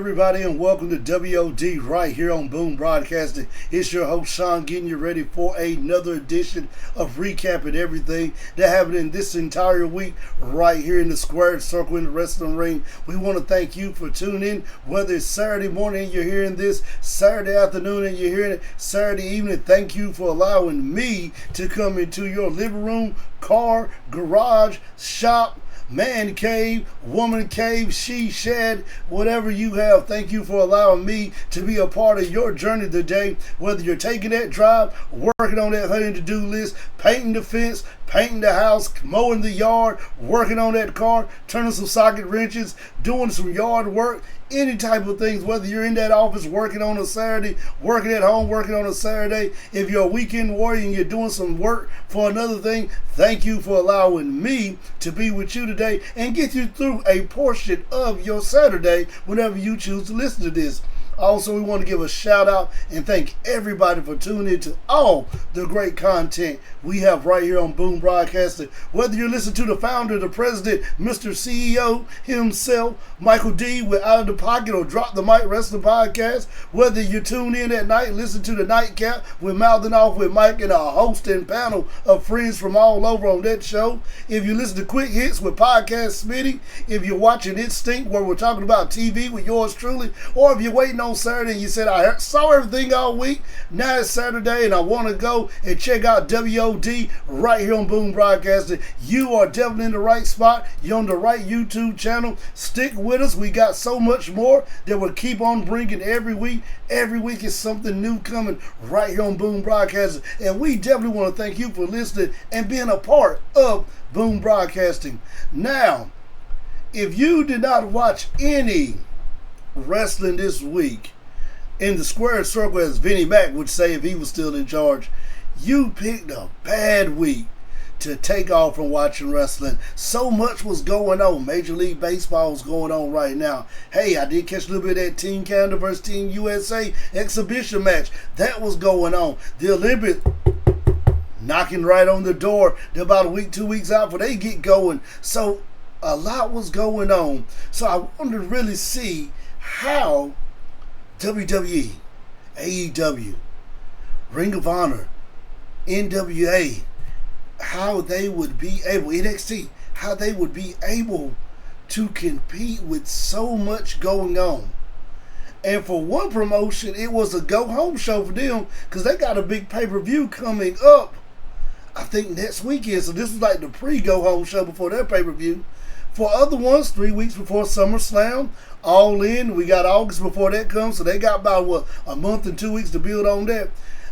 everybody, and welcome to WOD right here on Boom Broadcasting. It's your host Shawn getting you ready for another edition of recapping everything that happened in this entire week right here in the squared circle in the wrestling ring. We want to thank you for tuning in, whether it's Saturday morning and you're hearing this, Saturday afternoon and you're hearing it, Saturday evening. Thank you for allowing me to come into your living room, car, garage, shop, man cave, woman cave, she shed, whatever you have. Thank you for allowing me to be a part of your journey today. Whether you're taking that drive, working on that honey to-do list, painting the fence, painting the house, mowing the yard, working on that car, turning some socket wrenches, doing some yard work, any type of things, whether you're in that office working on a Saturday, working at home, working on a Saturday, if you're a weekend warrior and you're doing some work for another thing, thank you for allowing me to be with you today and get you through a portion of your Saturday whenever you choose to listen to this. Also, we want to give a shout out and thank everybody for tuning in to all the great content we have right here on Boom Broadcasting. Whether you're listening to the founder, the president, Mr. CEO himself, Michael D. with Out of the Pocket or Drop the Mic Wrestling Podcast, whether you tune in at night, listen to the Nightcap with Mouthing Off with Mike and a host and panel of friends from all over on that show. If you listen to Quick Hits with Podcast Smitty, if you're watching Instinct where we're talking about TV with yours truly, or if you're waiting on Saturday and you said, I saw everything all week, now it's Saturday and I want to go and check out WOD right here on Boom Broadcasting, you are definitely in the right spot. You're on the right YouTube channel. Stick with us. We got so much more that we'll keep on bringing every week. Every week is something new coming right here on Boom Broadcasting. And we definitely want to thank you for listening and being a part of Boom Broadcasting. Now, if you did not watch any wrestling this week, in the square circle, as Vinnie Mac would say if he was still in charge, you picked a bad week to take off from watching wrestling. So much was going on. Major League Baseball is going on right now. Hey, I did catch a little bit of that Team Canada versus Team USA exhibition match. That was going on. The Olympics knocking right on the door. They're about a week, 2 weeks out before they get going. So a lot was going on. So I wanted to really see how WWE, AEW, Ring of Honor, NWA, how they would be able, NXT, how they would be able to compete with so much going on. And for one promotion, it was a go-home show for them because they got a big pay-per-view coming up, I think next weekend. So this is like the pre-go-home show before their pay-per-view. For other ones, 3 weeks before SummerSlam, All In, we got August before that comes, so they got about, a month and 2 weeks to build on that.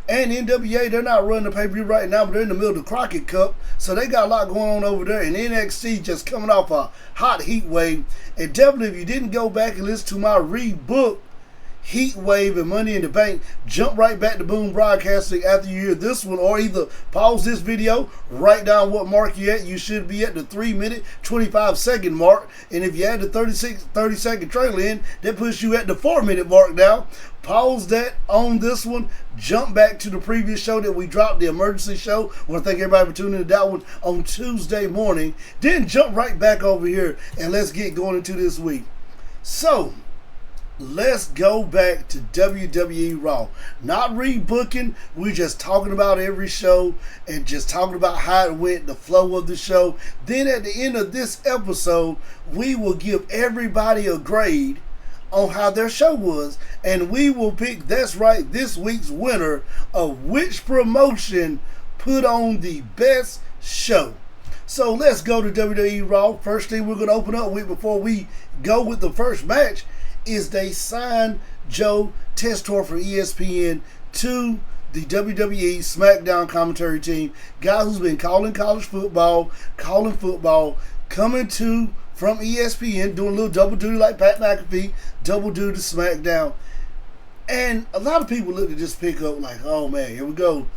And NWA, they're not running the pay-per-view right now, but they're in the middle of the Crockett Cup, so they got a lot going on over there. And NXT just coming off a hot heat wave. And definitely, if you didn't go back and listen to my rebook, Heat Wave and Money in the Bank, jump right back to Boom Broadcasting after you hear this one, or either pause this video, write down what mark you're at. You should be at the 3-minute, 25-second mark. And if you add the 30-second trailer in, that puts you at the 4-minute mark now. Pause that on this one, jump back to the previous show that we dropped, the emergency show. I want to thank everybody for tuning in to that one on Tuesday morning. Then jump right back over here and let's get going into this week. So, let's go back to WWE Raw. Not rebooking, we're just talking about every show and just talking about how it went, the flow of the show. Then at the end of this episode, we will give everybody a grade on how their show was, and we will pick, that's right, this week's winner of which promotion put on the best show. So let's go to WWE Raw. First thing we're going to open up with before we go with the first match is they signed Joe Tessitore from ESPN to the WWE SmackDown commentary team. Guy who's been calling college football, coming to from ESPN, doing a little double duty like Pat McAfee, double duty SmackDown. And a lot of people look at this pickup like, oh man, here we go.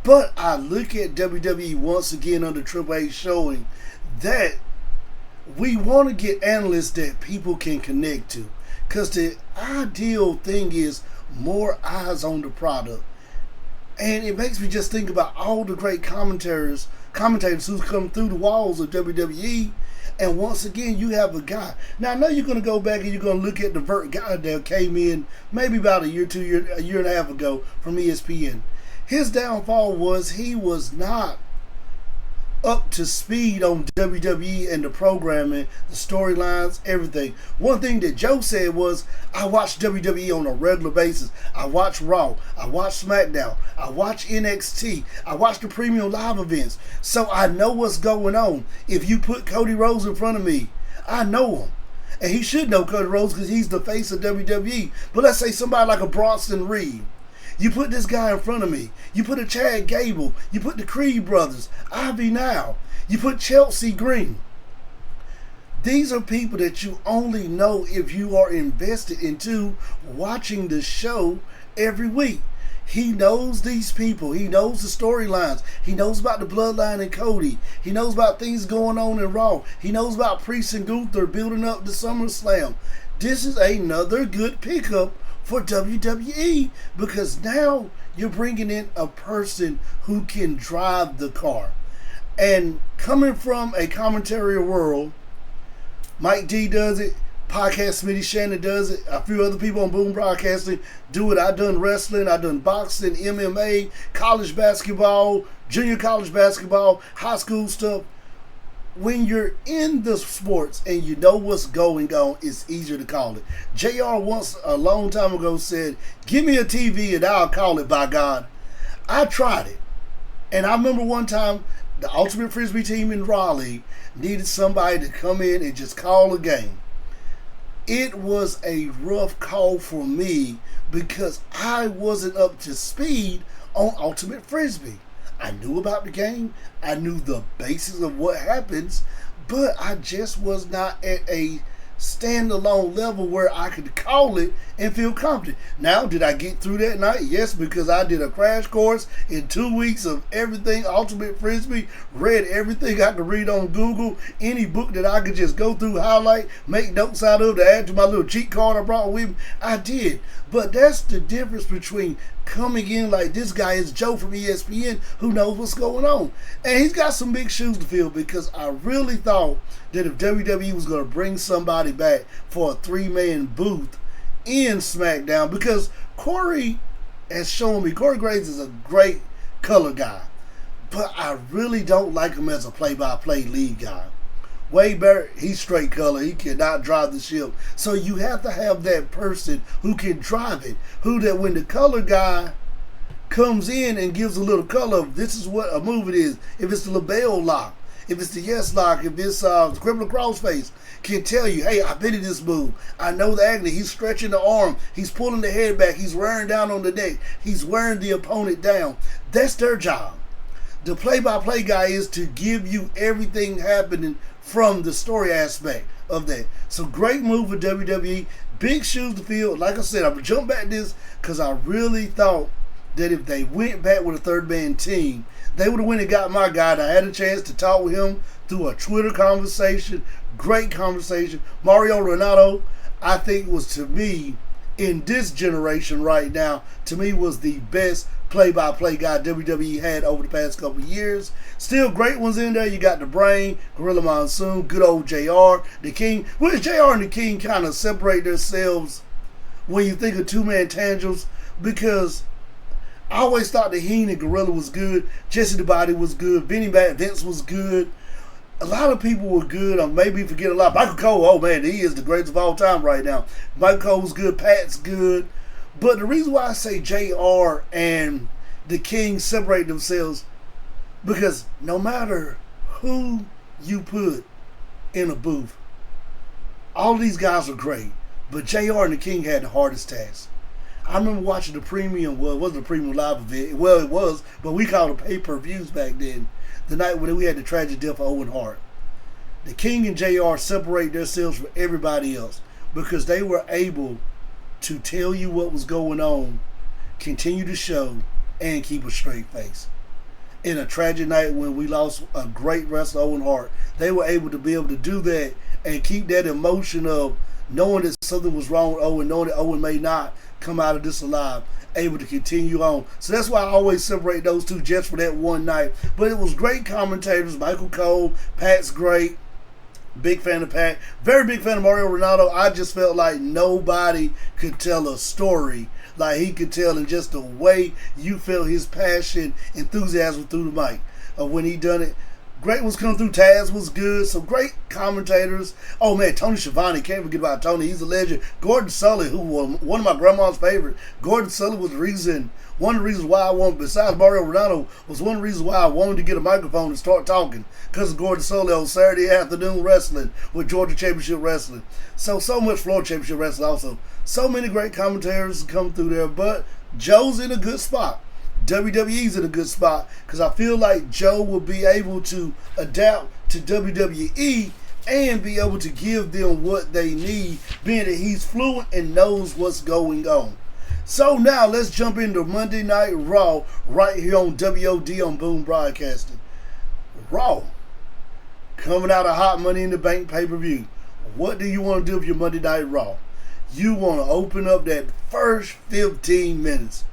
But I look at WWE once again under Triple H showing that we want to get analysts that people can connect to. Because the ideal thing is more eyes on the product. And it makes me just think about all the great commentators who's come through the walls of WWE And once again, you have a guy. Now I know you're going to go back and you're going to look at the vert guy that came in maybe about a year and a half ago from ESPN. His downfall was he was not up to speed on WWE and the programming, the storylines, everything. One thing that Joe said was, I watch WWE on a regular basis. I watch Raw. I watch SmackDown. I watch NXT. I watch the premium live events. So I know what's going on. If you put Cody Rhodes in front of me, I know him. And he should know Cody Rhodes because he's the face of WWE. But let's say somebody like a Bronson Reed. You put this guy in front of me. You put a Chad Gable. You put the Creed brothers. Ivy Now. You put Chelsea Green. These are people that you only know if you are invested into watching the show every week. He knows these people. He knows the storylines. He knows about the Bloodline and Cody. He knows about things going on in Raw. He knows about Priest and Gunther building up the SummerSlam. This is another good pickup for WWE, because now you're bringing in a person who can drive the car. And coming from a commentary world, Mike D does it, Podcast Smitty Shannon does it, a few other people on Boom Broadcasting do it. I've done wrestling, I've done boxing, MMA, college basketball, junior college basketball, high school stuff. When you're in the sports and you know what's going on, it's easier to call it. JR once, a long time ago, said, give me a TV and I'll call it, by God. I tried it. And I remember one time, the Ultimate Frisbee team in Raleigh needed somebody to come in and just call a game. It was a rough call for me because I wasn't up to speed on Ultimate Frisbee. I knew about the game. I knew the basics of what happens, but I just was not at a standalone level where I could call it and feel confident. Now, did I get through that night? Yes, because I did a crash course in 2 weeks of everything Ultimate Frisbee, read everything I could read on Google, any book that I could just go through, highlight, make notes out of to add to my little cheat card I brought with me. I did. But that's the difference between coming in like this guy is Joe from ESPN who knows what's going on. And he's got some big shoes to fill, because I really thought that if WWE was going to bring somebody back for a 3-man booth in SmackDown, because Corey has shown me, Corey Graves is a great color guy, but I really don't like him as a play-by-play lead guy. Wade Barrett, he's straight color. He cannot drive the ship. So you have to have that person who can drive it. Who that when the color guy comes in and gives a little color, this is what a move it is. If it's the LaBelle lock, if it's the yes lock, if it's the criminal crossface, can tell you, hey, I've been in this move. I know the agony. He's stretching the arm. He's pulling the head back. He's wearing down on the neck. He's wearing the opponent down. That's their job. The play-by-play guy is to give you everything happening from the story aspect of that. So great move for WWE. Big shoes to fill. Like I said, I'm going to jump back this because I really thought that if they went back with a third-man team, they would have went and got my guy. And I had a chance to talk with him through a Twitter conversation. Great conversation. Mario Renato, I think was, to me, in this generation right now, to me was the best play-by-play guy WWE had over the past couple of years. Still great ones in there. You got the Brain, Gorilla Monsoon, good old JR, the King. Which JR and the King kind of separate themselves when you think of two-man tandems, because I always thought the Heen and Gorilla was good. Jesse the Body was good. Benny Bat Vince was good. A lot of people were good. I'm maybe forget a lot. Michael Cole, oh man, he is the greatest of all time right now. Michael Cole's good. Pat's good. But the reason why I say JR and the King separate themselves, because no matter who you put in a booth, all these guys are great. But JR and the King had the hardest task. I remember watching the premium, well, it wasn't a premium live event. Well, it was, but we called it pay-per-views back then. The night when we had the tragic death of Owen Hart. The King and JR separate themselves from everybody else because they were able to tell you what was going on, continue to show, and keep a straight face. In a tragic night when we lost a great wrestler, Owen Hart, they were able to be able to do that and keep that emotion of knowing that something was wrong with Owen, knowing that Owen may not come out of this alive, able to continue on. So that's why I always separate those two just for that one night. But it was great commentators. Michael Cole, Pat's great. Big fan of Pac. Very big fan of Mario Ronaldo. I just felt like nobody could tell a story like he could tell in just the way you felt his passion, enthusiasm through the mic when he done it. Great was coming through. Taz was good. Some great commentators. Oh, man, Tony Schiavone. Can't forget about Tony. He's a legend. Gordon Sully, who was one of my grandma's favorite. Gordon Sully was one of the reasons why I wanted, besides Mario Ronaldo, was one of the reasons why I wanted to get a microphone and start talking. Because of Gordon Sully on Saturday afternoon wrestling with Georgia Championship Wrestling. So much Florida Championship Wrestling also. So many great commentators come through there. But Joe's in a good spot. WWE's in a good spot because I feel like Joe will be able to adapt to WWE and be able to give them what they need, being that he's fluent and knows what's going on. So now let's jump into Monday Night Raw right here on WOD on Boom Broadcasting. Raw, coming out of Hot Money in the Bank pay-per-view. What do you want to do with your Monday Night Raw? You want to open up that first 15 minutes.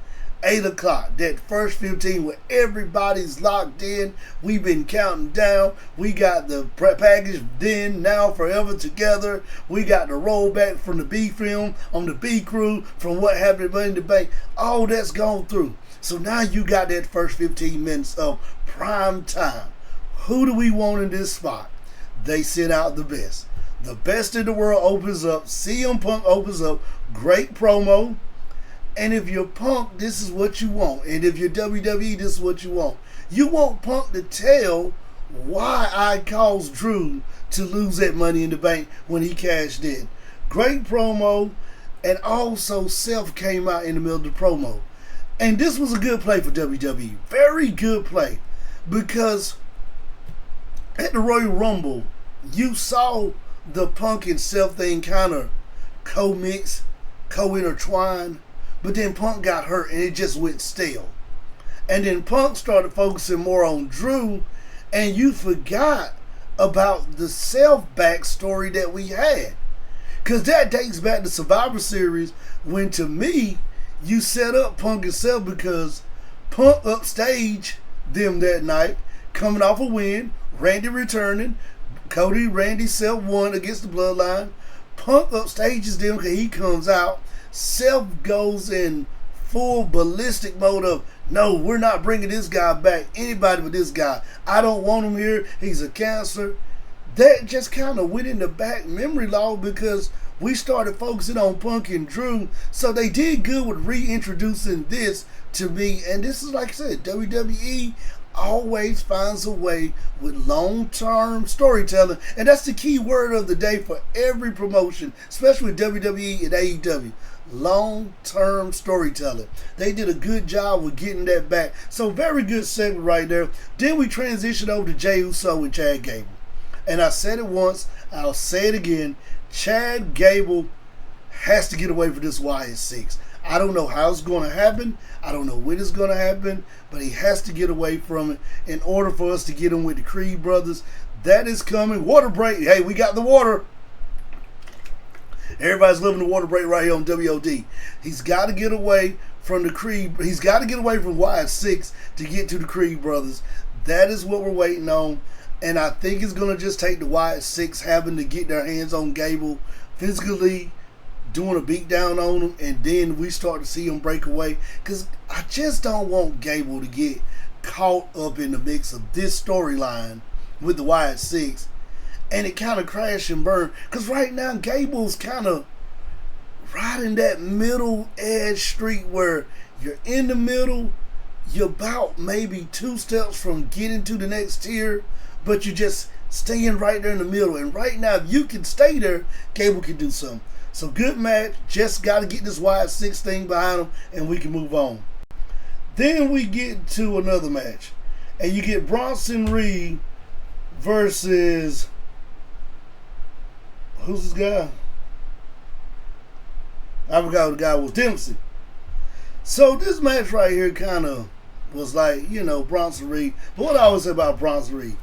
8 o'clock, that first 15 where everybody's locked in. We've been counting down. We got the package then, now, forever together. We got the rollback from the B film on the B crew from what happened at Money in the Bank. All that's gone through. So now you got that first 15 minutes of prime time. Who do we want in this spot? They sent out the best. The best in the world opens up. CM Punk opens up. Great promo. And if you're Punk, this is what you want. And if you're WWE, this is what you want. You want Punk to tell why I caused Drew to lose that Money in the Bank when he cashed in. Great promo. And also Seth came out in the middle of the promo. And this was a good play for WWE. Very good play. Because at the Royal Rumble, you saw the Punk and Seth thing kind of co-mix, co-intertwine. But then Punk got hurt and it just went stale. And then Punk started focusing more on Drew, and you forgot about the Seth backstory that we had. Because that dates back to Survivor Series when, to me, you set up Punk and Seth because Punk upstage them that night, coming off a win, Randy returning, Cody, Randy, Seth won against the Bloodline. Punk upstages them because he comes out. Seth goes in full ballistic mode of, no, we're not bringing this guy back. Anybody but this guy. I don't want him here. He's a cancer. That just kind of went in the back memory log because we started focusing on Punk and Drew. So they did good with reintroducing this to me. And this is, like I said, WWE always finds a way with long-term storytelling. And that's the key word of the day for every promotion, especially with WWE and AEW. Long-term storytelling. They did a good job with getting that back. So very good segment right there. Then we transition over to Jey Uso and Chad Gable. And I said it once, I'll say it again. Chad Gable has to get away from this Wyatt 6. I don't know how it's going to happen. I don't know when it's going to happen. But he has to get away from it in order for us to get him with the Creed brothers. That is coming. Water break. Hey, we got the water. Everybody's living the water break right here on WOD. He's got to get away from the Creed. He's got to get away from Wyatt 6 to get to the Creed brothers. That is what we're waiting on. And I think it's going to just take the Wyatt 6 having to get their hands on Gable physically, doing a beat down on him, and then we start to see him break away. Because I just don't want Gable to get caught up in the mix of this storyline with the Wyatt 6. And it kind of crash and burn. Because right now, Gable's kind of riding that middle edge street where you're in the middle, you're about maybe 2 steps from getting to the next tier, but you're just staying right there in the middle. And right now, if you can stay there, Gable can do something. So good match. Just got to get this Wyatt 6 thing behind him, and we can move on. Then we get to another match. And you get Bronson Reed versus... who's this guy? I forgot who the guy was. Dempsey. So this match right here kind of was like, Bronson Reed. But what I always say about Bronson Reed,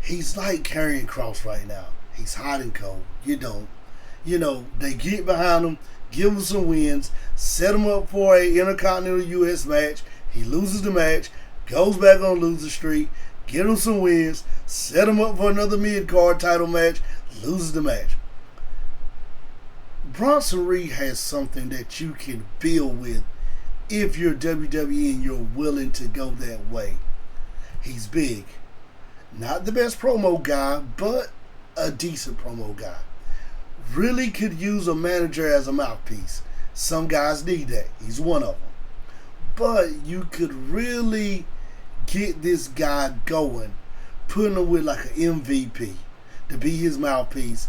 he's like Karrion Kross right now. He's hot and cold. They get behind him, give him some wins, set him up for a Intercontinental U.S. match. He loses the match, goes back on loser streak, get him some wins, set him up for another mid-card title match, loses the match. Bronson Reed has something that you can build with if you're WWE and you're willing to go that way. He's big. Not the best promo guy, but a decent promo guy. Really could use a manager as a mouthpiece. Some guys need that. He's one of them. But you could really get this guy going, putting him with like an MVP to be his mouthpiece,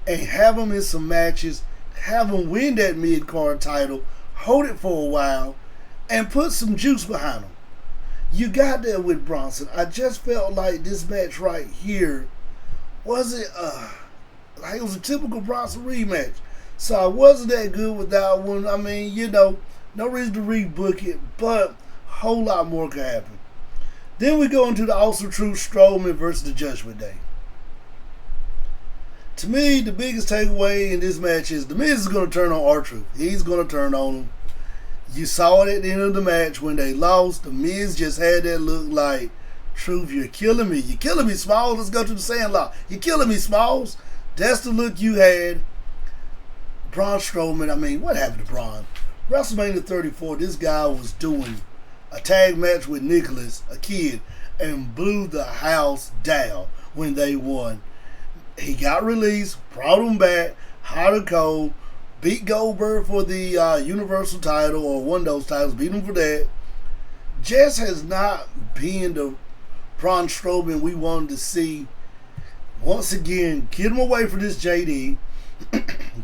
and have him in some matches, have him win that mid-card title, hold it for a while, and put some juice behind him. You got that with Bronson. I just felt like this match right here wasn't like it was a typical Bronson Reed match. So I wasn't that good with that one. I mean, no reason to rebook it, but a whole lot more could happen. Then we go into the Also True Strowman versus the Judgment Day. To me, the biggest takeaway in this match is The Miz is going to turn on R-Truth. He's going to turn on him. You saw it at the end of the match when they lost. The Miz just had that look like, Truth, you're killing me. You're killing me, Smalls. Let's go to the Sandlot. You're killing me, Smalls. That's the look you had. Braun Strowman, I mean, what happened to Braun? WrestleMania 34, this guy was doing a tag match with Nicholas, a kid, and blew the house down when they won. He got released, brought him back, hot or cold, beat Goldberg for the Universal title, or one of those titles, beat him for that. Just has not been the Braun Strowman we wanted to see. Once again, get him away from this JD,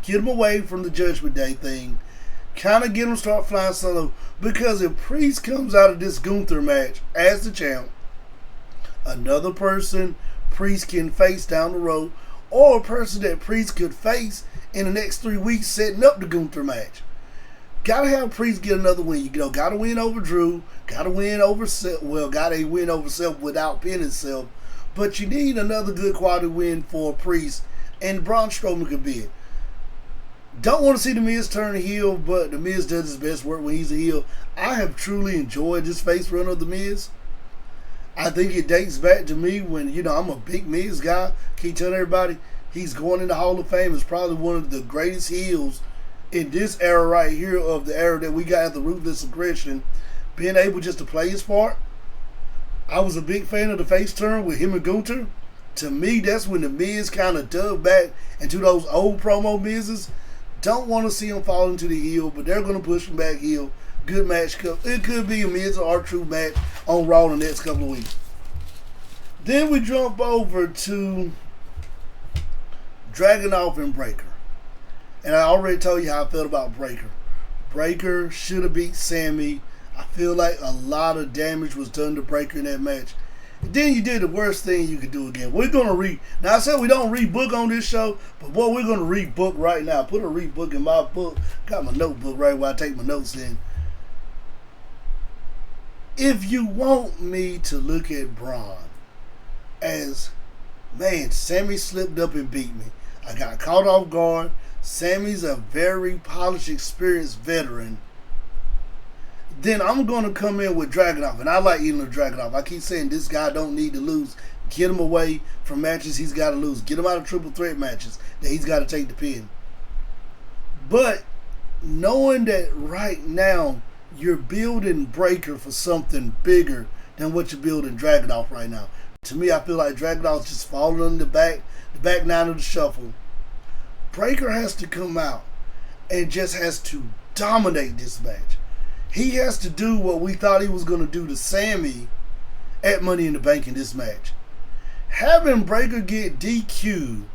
get him away from the Judgment Day thing, kind of get him start flying solo, because if Priest comes out of this Gunther match as the champ, another person Priest can face down the road, or a person that Priest could face in the next 3 weeks setting up the Gunther match. Gotta have Priest get another win. Gotta win over Drew, gotta win over Seth, gotta win over Seth without pinning Seth, but you need another good quality win for Priest, and Braun Strowman could be it. Don't want to see The Miz turn heel, but The Miz does his best work when he's a heel. I have truly enjoyed this face run of The Miz. I think it dates back to me when, I'm a big Miz guy. Keep telling everybody he's going in the Hall of Fame. It's probably one of the greatest heels in this era right here, of the era that we got at the Ruthless Aggression. Being able just to play his part. I was a big fan of the face turn with him and Gunther. To me, that's when The Miz kind of dug back into those old promo Mizes. Don't want to see him fall into the heel, but they're going to push him back heel. Good match. It could be a Miz or R-Truth match on Raw in the next couple of weeks. Then we jump over to Dragunov and Breakker. And I already told you how I felt about Breakker. Breakker should have beat Sammy. I feel like a lot of damage was done to Breakker in that match. And then you did the worst thing you could do again. We're going to Now, I said we don't rebook on this show, but boy, we're going to rebook right now. Put a rebook in my book. Got my notebook right where I take my notes in. If you want me to look at Braun as, man, Sammy slipped up and beat me. I got caught off guard. Sammy's a very polished, experienced veteran. Then I'm going to come in with Dragunov, and I like Ilya Dragunov. I keep saying this guy don't need to lose. Get him away from matches he's got to lose. Get him out of triple threat matches that he's got to take the pin. But knowing that right now you're building Breakker for something bigger than what you're building Dragunov right now. To me, I feel like Dragunov's just falling on the back nine of the shuffle. Breakker has to come out and just has to dominate this match. He has to do what we thought he was going to do to Sammy at Money in the Bank in this match. Having Breakker get DQ'd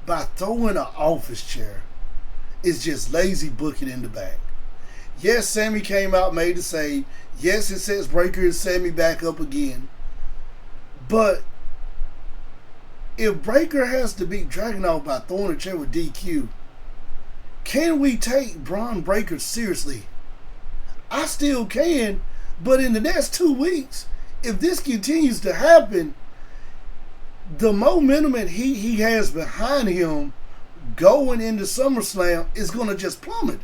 by throwing an office chair is just lazy booking in the back. Yes, Sammy came out, made the save. Yes, it sets Breakker and Sammy back up again. But if Breakker has to beat Dragunov by throwing a chair with DQ, can we take Braun Breakker seriously? I still can, but in the next 2 weeks, if this continues to happen, the momentum that he has behind him going into SummerSlam is going to just plummet.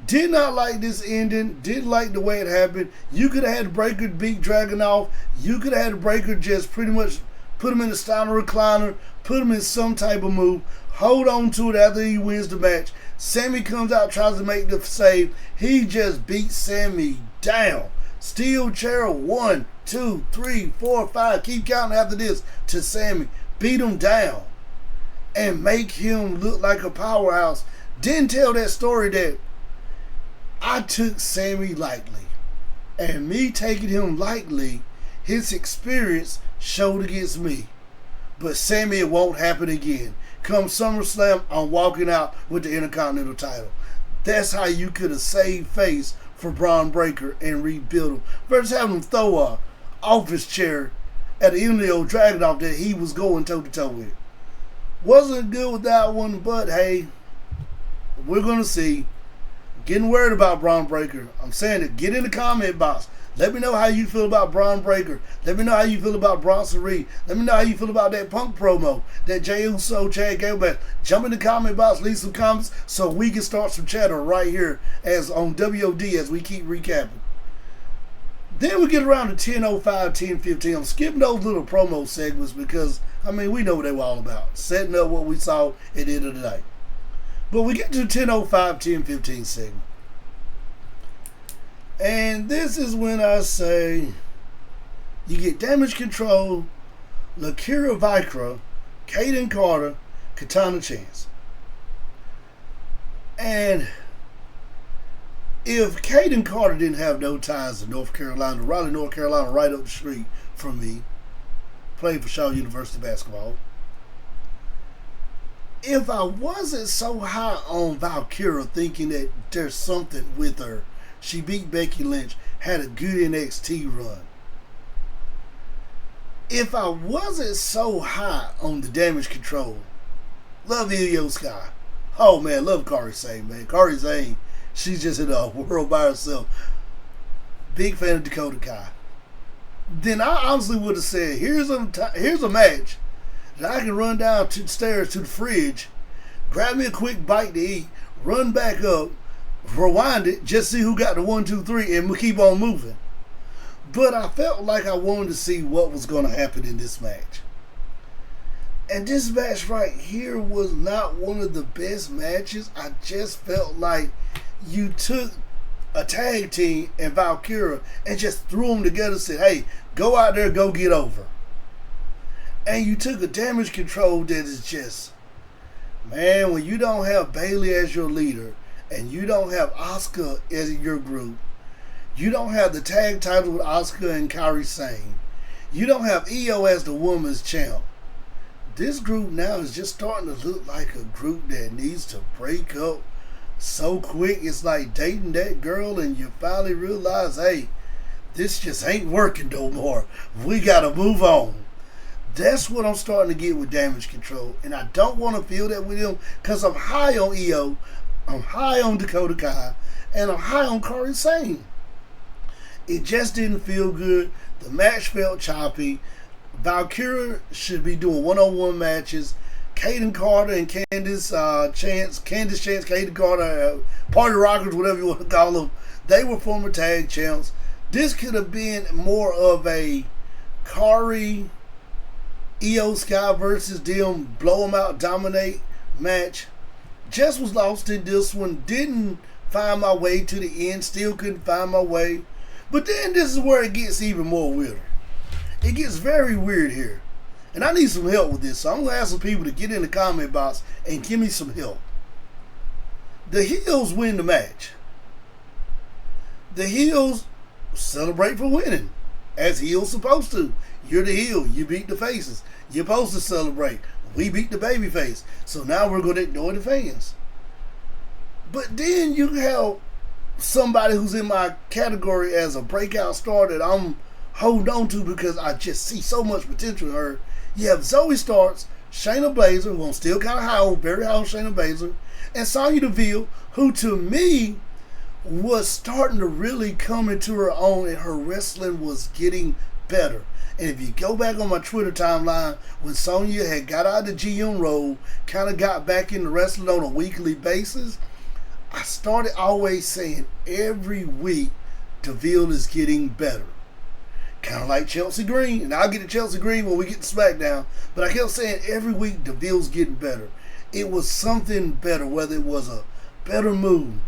Did not like this ending. Didn't like the way it happened. You could have had Breaker beat Dragunov. You could have had Breaker just pretty much put him in the Steiner recliner, put him in some type of move, hold on to it after he wins the match. Sammy comes out, tries to make the save. He just beats Sammy down. Steel chair, 1, 2, 3, 4, 5. Keep counting after this to Sammy. Beat him down and make him look like a powerhouse. Didn't tell that story that I took Sammy lightly. And me taking him lightly, his experience showed against me. But Sammy, it won't happen again. Come SummerSlam, I'm walking out with the Intercontinental title. That's how you could have saved face for Braun Breaker and rebuild him. Versus having him throw a office chair at the end of the old Dragunov that he was going toe-to-toe with. Wasn't good with that one, but hey, we're going to see. Getting worried about Braun Breaker. I'm saying it. Get in the comment box. Let me know how you feel about Braun Breaker. Let me know how you feel about Bronson Reed. Let me know how you feel about that Punk promo that Jey Uso, Chad Gable. Jump in the comment box, leave some comments so we can start some chatter right here as on WOD as we keep recapping. Then we get around to 10:05, 10:15. I'm skipping those little promo segments because, I mean, we know what they were all about. Setting up what we saw at the end of the day. But we get to 10:05, 10:15 segment. And this is when I say you get Damage Control, Lakira Vikra, Kaden Carter, Katana Chance. And if Kaden Carter didn't have no ties to North Carolina, Raleigh, North Carolina, right up the street from me, played for Shaw University basketball. If I wasn't so high on Valkyra thinking that there's something with her, she beat Becky Lynch, had a good NXT run. If I wasn't so high on the Damage Control, love Io Sky. Oh man, love Kairi Sane, man. Kairi Sane, she's just in a world by herself. Big fan of Dakota Kai. Then I honestly would have said, here's a match that I can run down to the stairs to the fridge, grab me a quick bite to eat, run back up, rewind it, just see who got the 1, 2, 3, and we keep on moving. But I felt like I wanted to see what was going to happen in this match. And this match right here was not one of the best matches. I just felt like you took a tag team and Valkyra and just threw them together and said, hey, go out there, go get over. And you took a Damage Control that is just, man, when you don't have Bayley as your leader and you don't have Asuka as your group, you don't have the tag title with Asuka and Kairi Sane, you don't have Io as the women's champ. This group now is just starting to look like a group that needs to break up so quick. It's like dating that girl and you finally realize, hey, this just ain't working no more. We got to move on. That's what I'm starting to get with Damage Control. And I don't want to feel that with him because I'm high on Io, I'm high on Dakota Kai, and I'm high on Kairi Sane. It just didn't feel good. The match felt choppy. Valkyra should be doing one-on-one matches. Kaden Carter and Candice Chance, Kaden Carter, Party Rockers, whatever you want to call them, they were former tag champs. This could have been more of a Kairi, Io Sky versus them, blow them out, dominate match. Just was lost in this one. Didn't find my way to the end. Still couldn't find my way. But then this is where it gets even more weirder. It gets very weird here. And I need some help with this. So I'm going to ask some people to get in the comment box and give me some help. The heels win the match. The heels celebrate for winning, as heels supposed to. You're the heel. You beat the faces. You're supposed to celebrate. We beat the baby face. So now we're going to ignore the fans. But then you have somebody who's in my category as a breakout star that I'm holding on to because I just see so much potential in her. You have Zoe Starks, Shayna Baszler, who I'm still kind of high on, very high on Shayna Baszler, and Sonya Deville, who to me was starting to really come into her own and her wrestling was getting better. And if you go back on my Twitter timeline, when Sonya had got out of the GM role, kind of got back into wrestling on a weekly basis, I started always saying every week DeVille is getting better. Kind of like Chelsea Green, and I'll get to Chelsea Green when we get to SmackDown, but I kept saying every week DeVille's getting better. It was something better, whether it was a better move,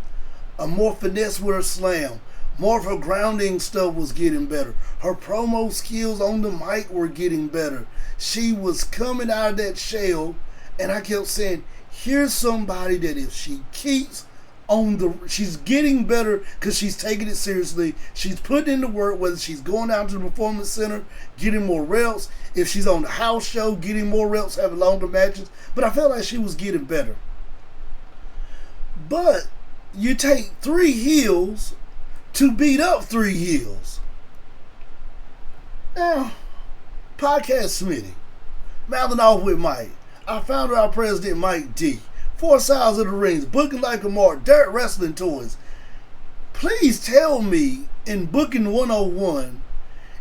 a more finesse with her slam, more of her grounding stuff was getting better. Her promo skills on the mic were getting better. She was coming out of that shell, and I kept saying, here's somebody that if she keeps she's getting better because she's taking it seriously. She's putting in the work, whether she's going out to the performance center, getting more reps, if she's on the house show, getting more reps, having longer matches. But I felt like she was getting better. But you take 3 heels to beat up 3 heels. Now, Podcast Smitty, mouthing off with Mike. Our founder, our president, Mike D. 4 Sides of the Rings, Booking Like a Mark, Dirt Wrestling Toys. Please tell me in Booking 101,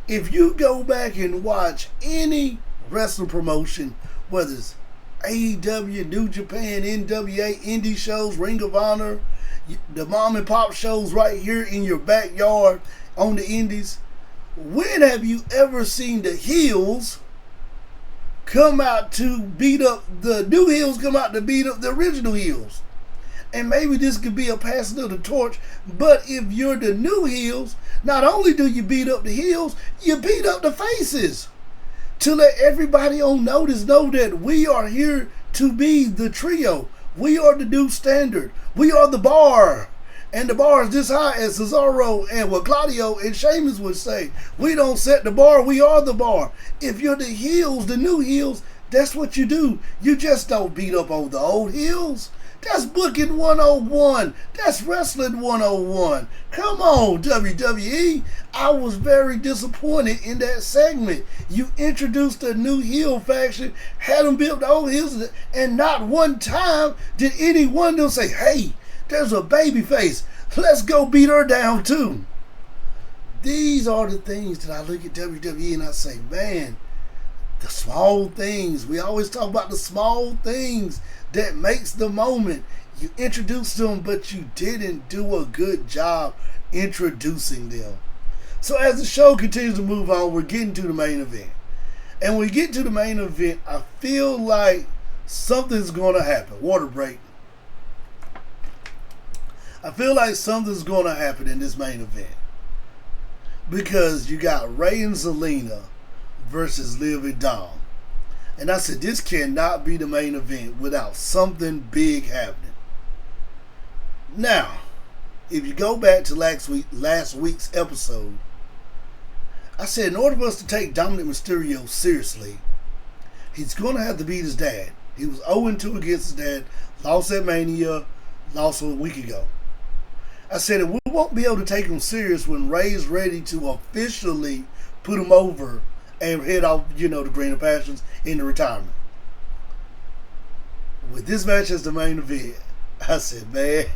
if you go back and watch any wrestling promotion, whether it's AEW, New Japan, NWA, indie shows, Ring of Honor, the mom and pop shows right here in your backyard on the indies, when have you ever seen the heels come out to beat up the new heels, come out to beat up the original heels? And maybe this could be a passing of the torch, but if you're the new heels, not only do you beat up the heels, you beat up the faces to let everybody on notice know that we are here to be the trio. We are the new standard. We are the bar. And the bar is this high, as Cesaro and what Claudio and Sheamus would say. We don't set the bar, we are the bar. If you're the heels, the new heels, that's what you do. You just don't beat up on the old heels. That's Booking 101. That's Wrestling 101. Come on, WWE. I was very disappointed in that segment. You introduced a new heel faction, had them build the old heels, and not one time did any one of them say, hey, there's a baby face. Let's go beat her down too. These are the things that I look at WWE and I say, man, the small things. We always talk about the small things that makes the moment. You introduced them, but you didn't do a good job introducing them. So as the show continues to move on, we're getting to the main event. And when we get to the main event, I feel like something's going to happen. Water break. I feel like something's going to happen in this main event. Because you got Ray and Zelina versus Liv and Dom. And I said, this cannot be the main event without something big happening. Now, if you go back to last week's episode, I said in order for us to take Dominic Mysterio seriously, he's going to have to beat his dad. He was 0-2 against his dad, lost at Mania, lost a week ago. I said, and we won't be able to take him serious when Ray's ready to officially put him over and head off, the greener passions into retirement. With this match as the main event, I said, man,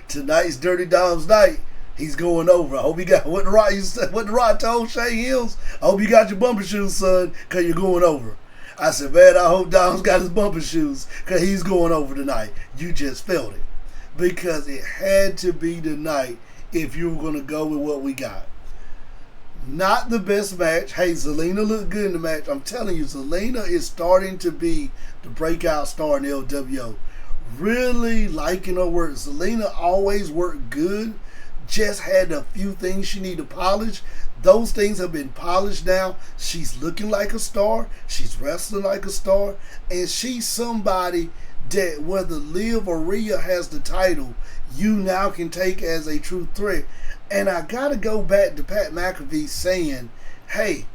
tonight's Dirty Dom's night. He's going over. I hope you got what the Rock told Shane Hills. I hope you got your bumper shoes, son, because you're going over. I said, man, I hope Dom's got his bumper shoes because he's going over tonight. You just felt it. Because it had to be tonight if you were going to go with what we got. Not the best match. Hey, Zelina looked good in the match. I'm telling you, Zelina is starting to be the breakout star in LWO. Really liking her work. Zelina always worked good. Just had a few things she needed to polish. Those things have been polished now. She's looking like a star. She's wrestling like a star. And she's somebody that whether Liv or Rhea has the title, you now can take as a true threat. And I got to go back to Pat McAfee saying, hey,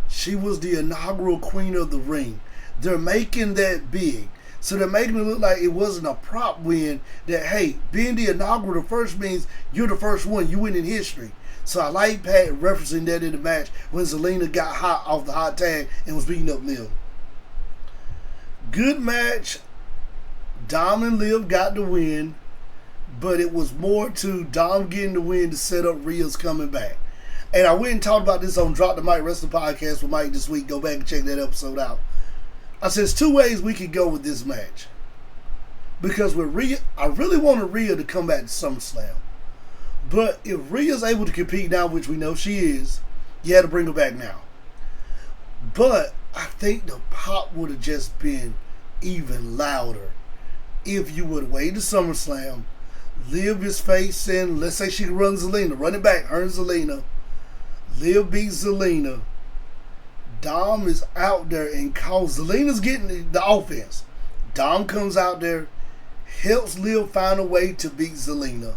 she was the inaugural queen of the ring. They're making that big. So they're making it look like it wasn't a prop win, that, hey, being the inaugural first means you're the first one. You win in history. So I like Pat referencing that in the match when Zelina got hot off the hot tag and was beating up Liv. Good match. Dom and Liv got the win, but it was more to Dom getting the win to set up Rhea's coming back. And I went and talked about this on Drop the Mic Wrestling Podcast with Mike this week. Go back and check that episode out. I said there's 2 ways we could go with this match. Because with Rhea, I really wanted Rhea to come back to SummerSlam. But if Rhea's able to compete now, which we know she is, you had to bring her back now. But I think the pop would have just been even louder if you would have waited to SummerSlam, Liv is facing, let's say she runs Zelina, run it back, her and Zelina. Liv beats Zelina. Dom is out there and calls, Zelina's getting the offense. Dom comes out there, helps Liv find a way to beat Zelina.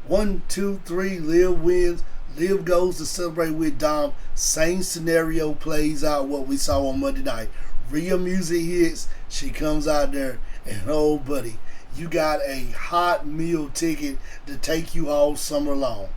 1, 2, 3, Liv wins. Liv goes to celebrate with Dom. Same scenario plays out what we saw on Monday night. Rhea music hits. She comes out there and oh buddy, you got a hot meal ticket to take you all summer long.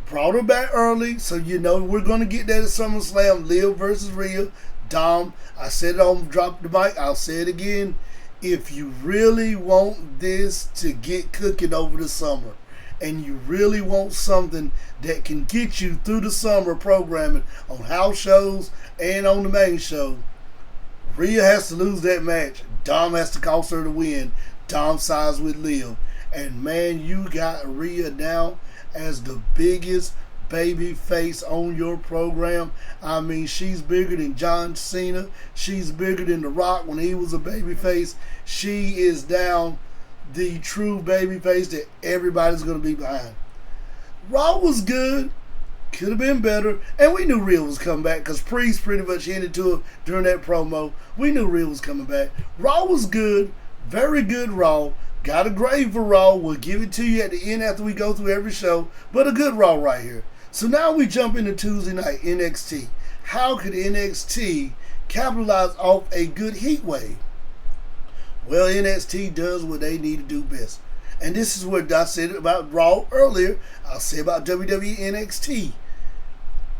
Brought her back early, so you know we're going to get that at SummerSlam. Liv versus Rhea. Dom, I said it on Drop the Mic. I'll say it again. If you really want this to get cooking over the summer, and you really want something that can get you through the summer programming on house shows and on the main show, Rhea has to lose that match. Dom has to cost her to win. Dom sides with Liv. And man, you got Rhea now as the biggest baby face on your program. I mean, she's bigger than John Cena. She's bigger than The Rock when he was a baby face. She is now the true baby face that everybody's going to be behind. Raw was good. Could have been better. And we knew Rhea was coming back because Priest pretty much hinted to it during that promo. We knew Rhea was coming back. Raw was good. Very good Raw. Got a grade for Raw. We'll give it to you at the end after we go through every show. But a good Raw right here. So now we jump into Tuesday night, NXT. How could NXT capitalize off a good heat wave? Well, NXT does what they need to do best. And this is what I said about Raw earlier. I'll say about WWE NXT.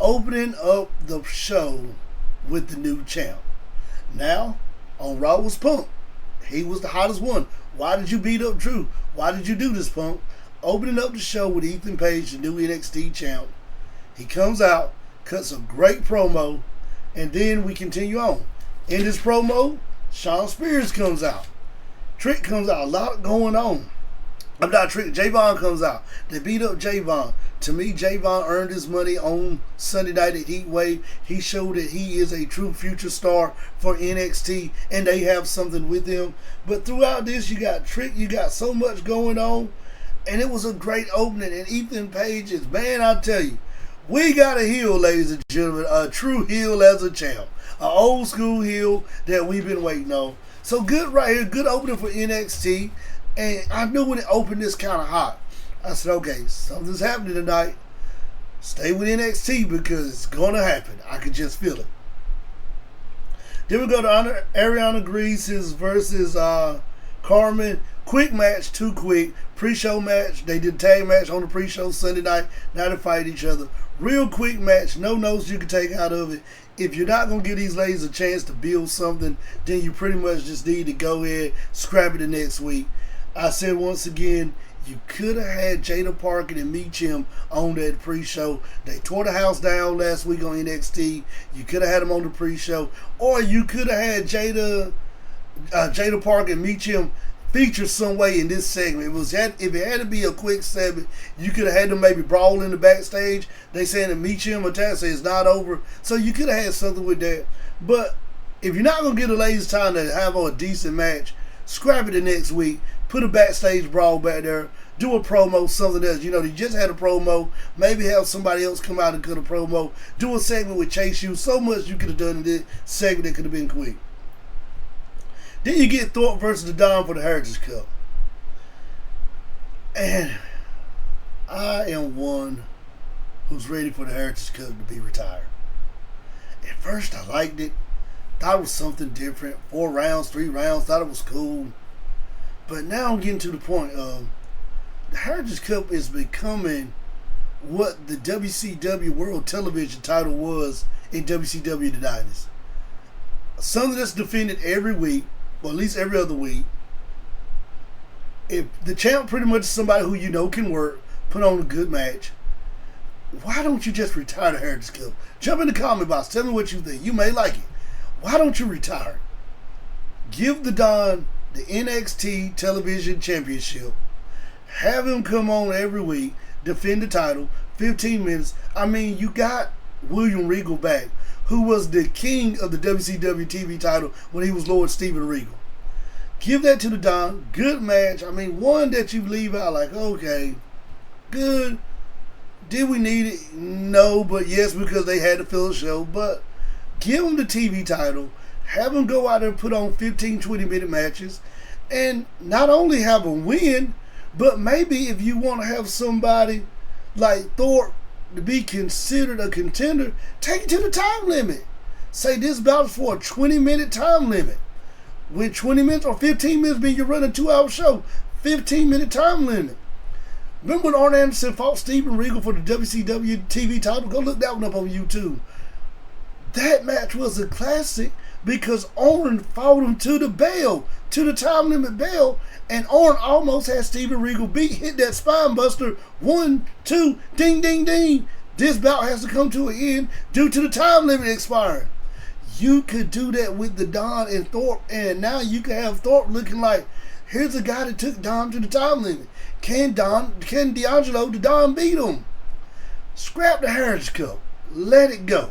Opening up the show with the new champ. Now, on Raw was Punk. He was the hottest one. Why did you beat up Drew? Why did you do this, Punk? Opening up the show with Ethan Page, the new NXT champ. He comes out, cuts a great promo, and then we continue on. In this promo, Shawn Spears comes out. Trick comes out. A lot going on. I'm not Trick. Javon comes out. They beat up Javon. To me, Javon earned his money on Sunday night at Heat Wave. He showed that he is a true future star for NXT, and they have something with him. But throughout this, you got Trick. You got so much going on, and it was a great opening. And Ethan Page is, man, I tell you, we got a heel, ladies and gentlemen, a true heel as a champ. An old school heel that we've been waiting on. So good right here, good opening for NXT. And I knew when it opened this kind of hot. I said, okay, something's happening tonight. Stay with NXT because it's going to happen. I could just feel it. Then we go to Ariana Grande versus Carmen. Quick match, too quick. Pre-show match. They did a tag match on the pre-show Sunday night. Now they fight each other. Real quick match. No notes you can take out of it. If you're not going to give these ladies a chance to build something, then you pretty much just need to go ahead, scrap it the next week. I said once again, you could have had Jada Parker and Meechim on that pre-show. They tore the house down last week on NXT. You could have had them on the pre-show. Or you could have had Jada Parker and Meechim feature some way in this segment. If it had to be a quick segment, you could have had them maybe brawl in the backstage. They saying that Meechim attack say it's not over. So you could have had something with that. But if you're not going to give the ladies time to have a decent match, scrap it the next week. Put a backstage brawl back there. Do a promo, something else. You know, you just had a promo. Maybe have somebody else come out and cut a promo. Do a segment with Chase U. So much you could have done in this segment that could have been quick. Then you get Thorpe versus the Dom for the Heritage Cup. And I am one who's ready for the Heritage Cup to be retired. At first I liked it. Thought it was something different. 4 rounds, 3 rounds. Thought it was cool. But now I'm getting to the point of the Heritage Cup is becoming what the WCW World Television title was in WCW The 90s. Something that's defended every week, or at least every other week. If the champ pretty much is somebody who you know can work, put on a good match, why don't you just retire the Heritage Cup? Jump in the comment box. Tell me what you think. You may like it. Why don't you retire? Give the Don the NXT Television Championship. Have him come on every week, defend the title, 15 minutes. I mean, you got William Regal back, who was the king of the WCW TV title when he was Lord Steven Regal. Give that to the Don. Good match. I mean, one that you leave out like, okay, good. Did we need it? No, but yes, because they had to fill the show. But give them the TV title. Have them go out there and put on 15, 20-minute matches. And not only have them win, but maybe if you want to have somebody like Thorpe to be considered a contender, take it to the time limit. Say this bout is for a 20-minute time limit. With 20 minutes or 15 minutes being you run a 2-hour show, 15-minute time limit. Remember when Arn Anderson fought Steven Regal for the WCW TV title? Go look that one up on YouTube. That match was a classic because Arn fought him to the bell, to the time limit bell, and Arn almost had Steven Regal beat, hit that spine buster. 1, 2, ding, ding, ding. This bout has to come to an end due to the time limit expiring. You could do that with the Don and Thorpe, and now you can have Thorpe looking like, here's a guy that took Don to the time limit. Can D'Angelo the Don beat him? Scrap the Heritage Cup. Let it go.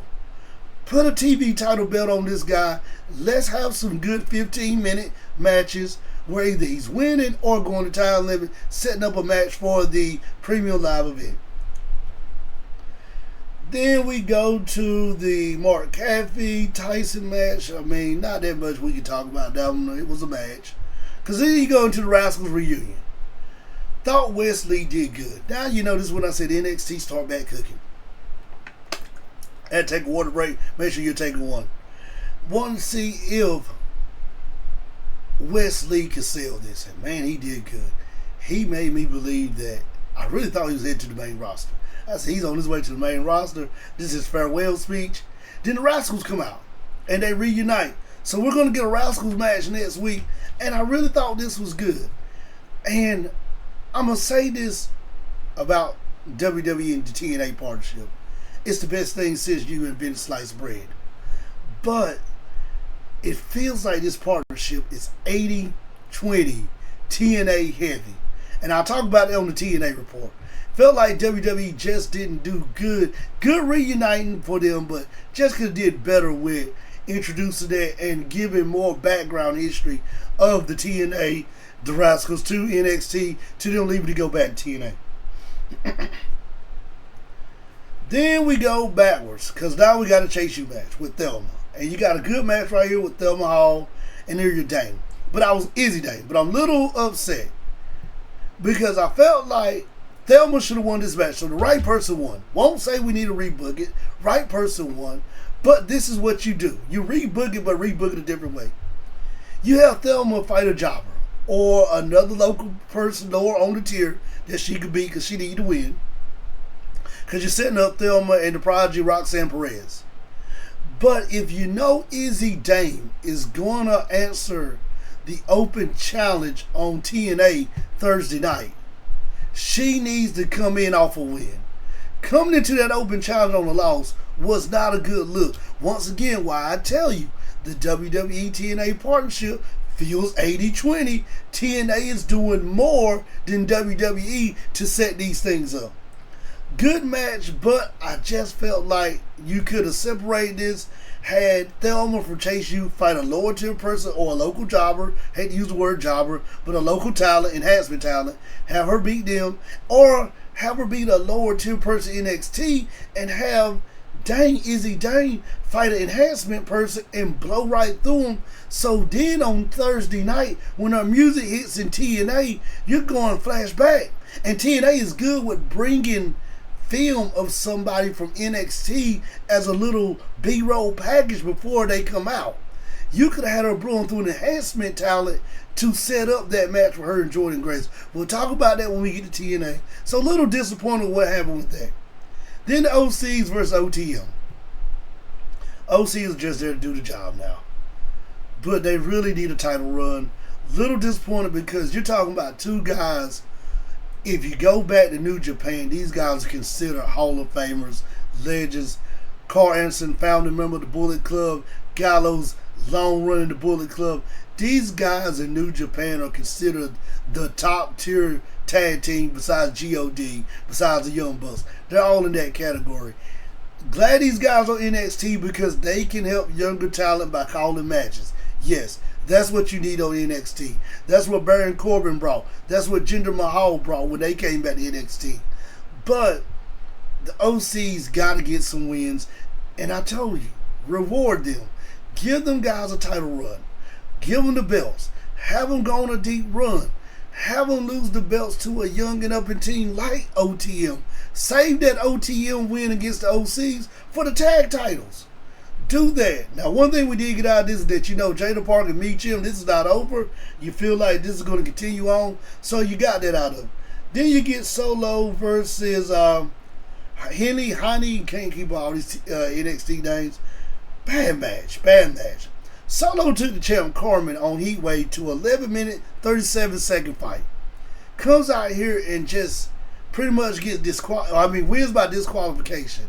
Put a TV title belt on this guy. Let's have some good 15-minute matches where either he's winning or going to time limit, setting up a match for the premium live event. Then we go to the Mark Caffey-Tyson match. I mean, not that much we can talk about that one. It was a match. Because then you go into the Rascals reunion. Thought Wesley did good. Now you know this is when I said NXT start back cooking. Had to take a water break. Make sure you're taking one. Want to see if Wesley could sell this. And man, he did good. He made me believe that I really thought he was headed to the main roster. I said, he's on his way to the main roster. This is his farewell speech. Then the Rascals come out and they reunite. So we're going to get a Rascals match next week. And I really thought this was good. And I'm going to say this about WWE and the TNA partnership. It's the best thing since you invented sliced bread. But it feels like this partnership is 80-20 TNA heavy. And I'll talk about it on the TNA report. Felt like WWE just didn't do good. Good reuniting for them, but just could have did better with introducing that and giving more background history of the TNA, the Rascals to NXT, to them leaving to go back to TNA. Then we go backwards, because now we got a Chase You match with Thelma. And you got a good match right here with Thelma Hall and Ilya Dane. But I was Izzy Dane. But I'm a little upset because I felt like Thelma should have won this match. So the right person won. Won't say we need to rebook it. Right person won. But this is what you do. You rebook it, but rebook it a different way. You have Thelma fight a jobber or another local person lower on the tier that she could beat because she needed to win. Because you're setting up Thelma and the prodigy Roxanne Perez. But if you know Izzy Dane is going to answer the open challenge on TNA Thursday night, she needs to come in off a win. Coming into that open challenge on a loss was not a good look. Once again, why I tell you, the WWE TNA partnership feels 80-20. TNA is doing more than WWE to set these things up. Good match, but I just felt like you could have separated this, had Thelma from Chase U fight a lower tier person or a local jobber, hate to use the word jobber, but a local talent, enhancement talent, have her beat them, or have her beat a lower tier person in NXT and have Izzy Dane fight an enhancement person and blow right through them. So then on Thursday night, when our music hits in TNA, you're going flashback. And TNA is good with bringing film of somebody from NXT as a little B-roll package before they come out. You could have had her blowing through an enhancement talent to set up that match with her and Jordan Grace. We'll talk about that when we get to TNA. So a little disappointed with what happened with that. Then the OCs versus OTM. OC is just there to do the job now. But they really need a title run. Little disappointed because you're talking about two guys. If you go back to New Japan, these guys are considered Hall of Famers, legends. Carl Anderson, founding member of the Bullet Club. Gallows, Long Run in the Bullet Club. These guys in New Japan are considered the top tier tag team besides God, besides the Young Bucks. They're all in that category. Glad these guys are NXT because they can help younger talent by calling matches. Yes, that's what you need on NXT. That's what Baron Corbin brought. That's what Jinder Mahal brought when they came back to NXT. But the OC's got to get some wins. And I told you, reward them. Give them guys a title run. Give them the belts. Have them go on a deep run. Have them lose the belts to a young and up-and team like OTM. Save that OTM win against the OCs for the tag titles. Do that. Now, one thing we did get out of this is that, Jada Parker and Meech him, this is not over. You feel like this is going to continue on. So you got that out of it. Then you get Solo versus Henny, can't keep all these NXT names. Bad match. Solo took the champ Carmen on Heatwave to 11-minute, 37-second fight. Comes out here and just pretty much gets wins by disqualification.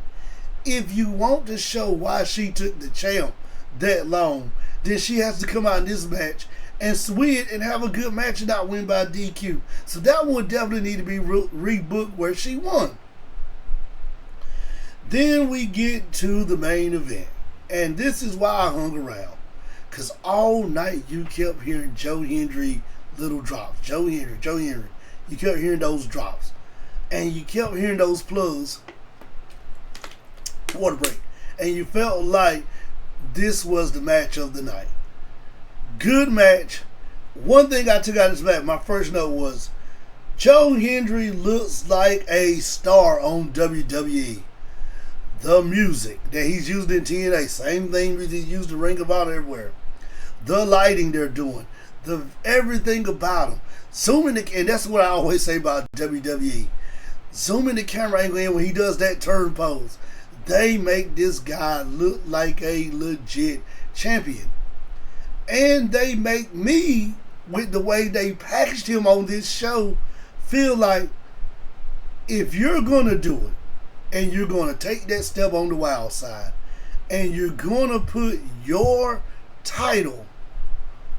If you want to show why she took the champ that long, then she has to come out in this match and win and have a good match and not win by DQ. So that one definitely need to be rebooked where she won. Then we get to the main event. And this is why I hung around. Because all night you kept hearing Joe Hendry little drops. Joe Hendry. You kept hearing those drops. And you kept hearing those plugs. Water break. And you felt like this was the match of the night. Good match. One thing I took out of this match, my first note was, Joe Hendry looks like a star on WWE. The music that he's used in TNA, same thing that he's used in Ring of Honor everywhere. The lighting they're doing, everything about him. Zooming and that's what I always say about WWE. Zooming the camera angle in when he does that turn pose. They make this guy look like a legit champion. And they make me, with the way they packaged him on this show, feel like if you're going to do it, and you're going to take that step on the wild side, and you're going to put your title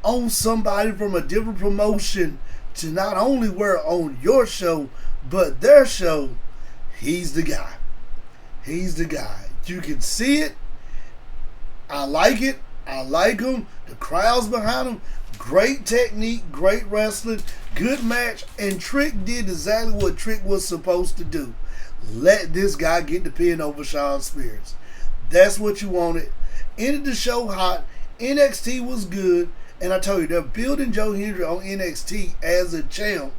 on somebody from a different promotion to not only wear on your show, but their show, he's the guy. He's the guy. You can see it. I like it. I like him. The crowd's behind him. Great technique, great wrestling, good match, and Trick did exactly what Trick was supposed to do. Let this guy get the pin over Shawn Spears. That's what you wanted. Ended the show hot. NXT was good. And I told you, they're building Joe Hendry on NXT as a champ.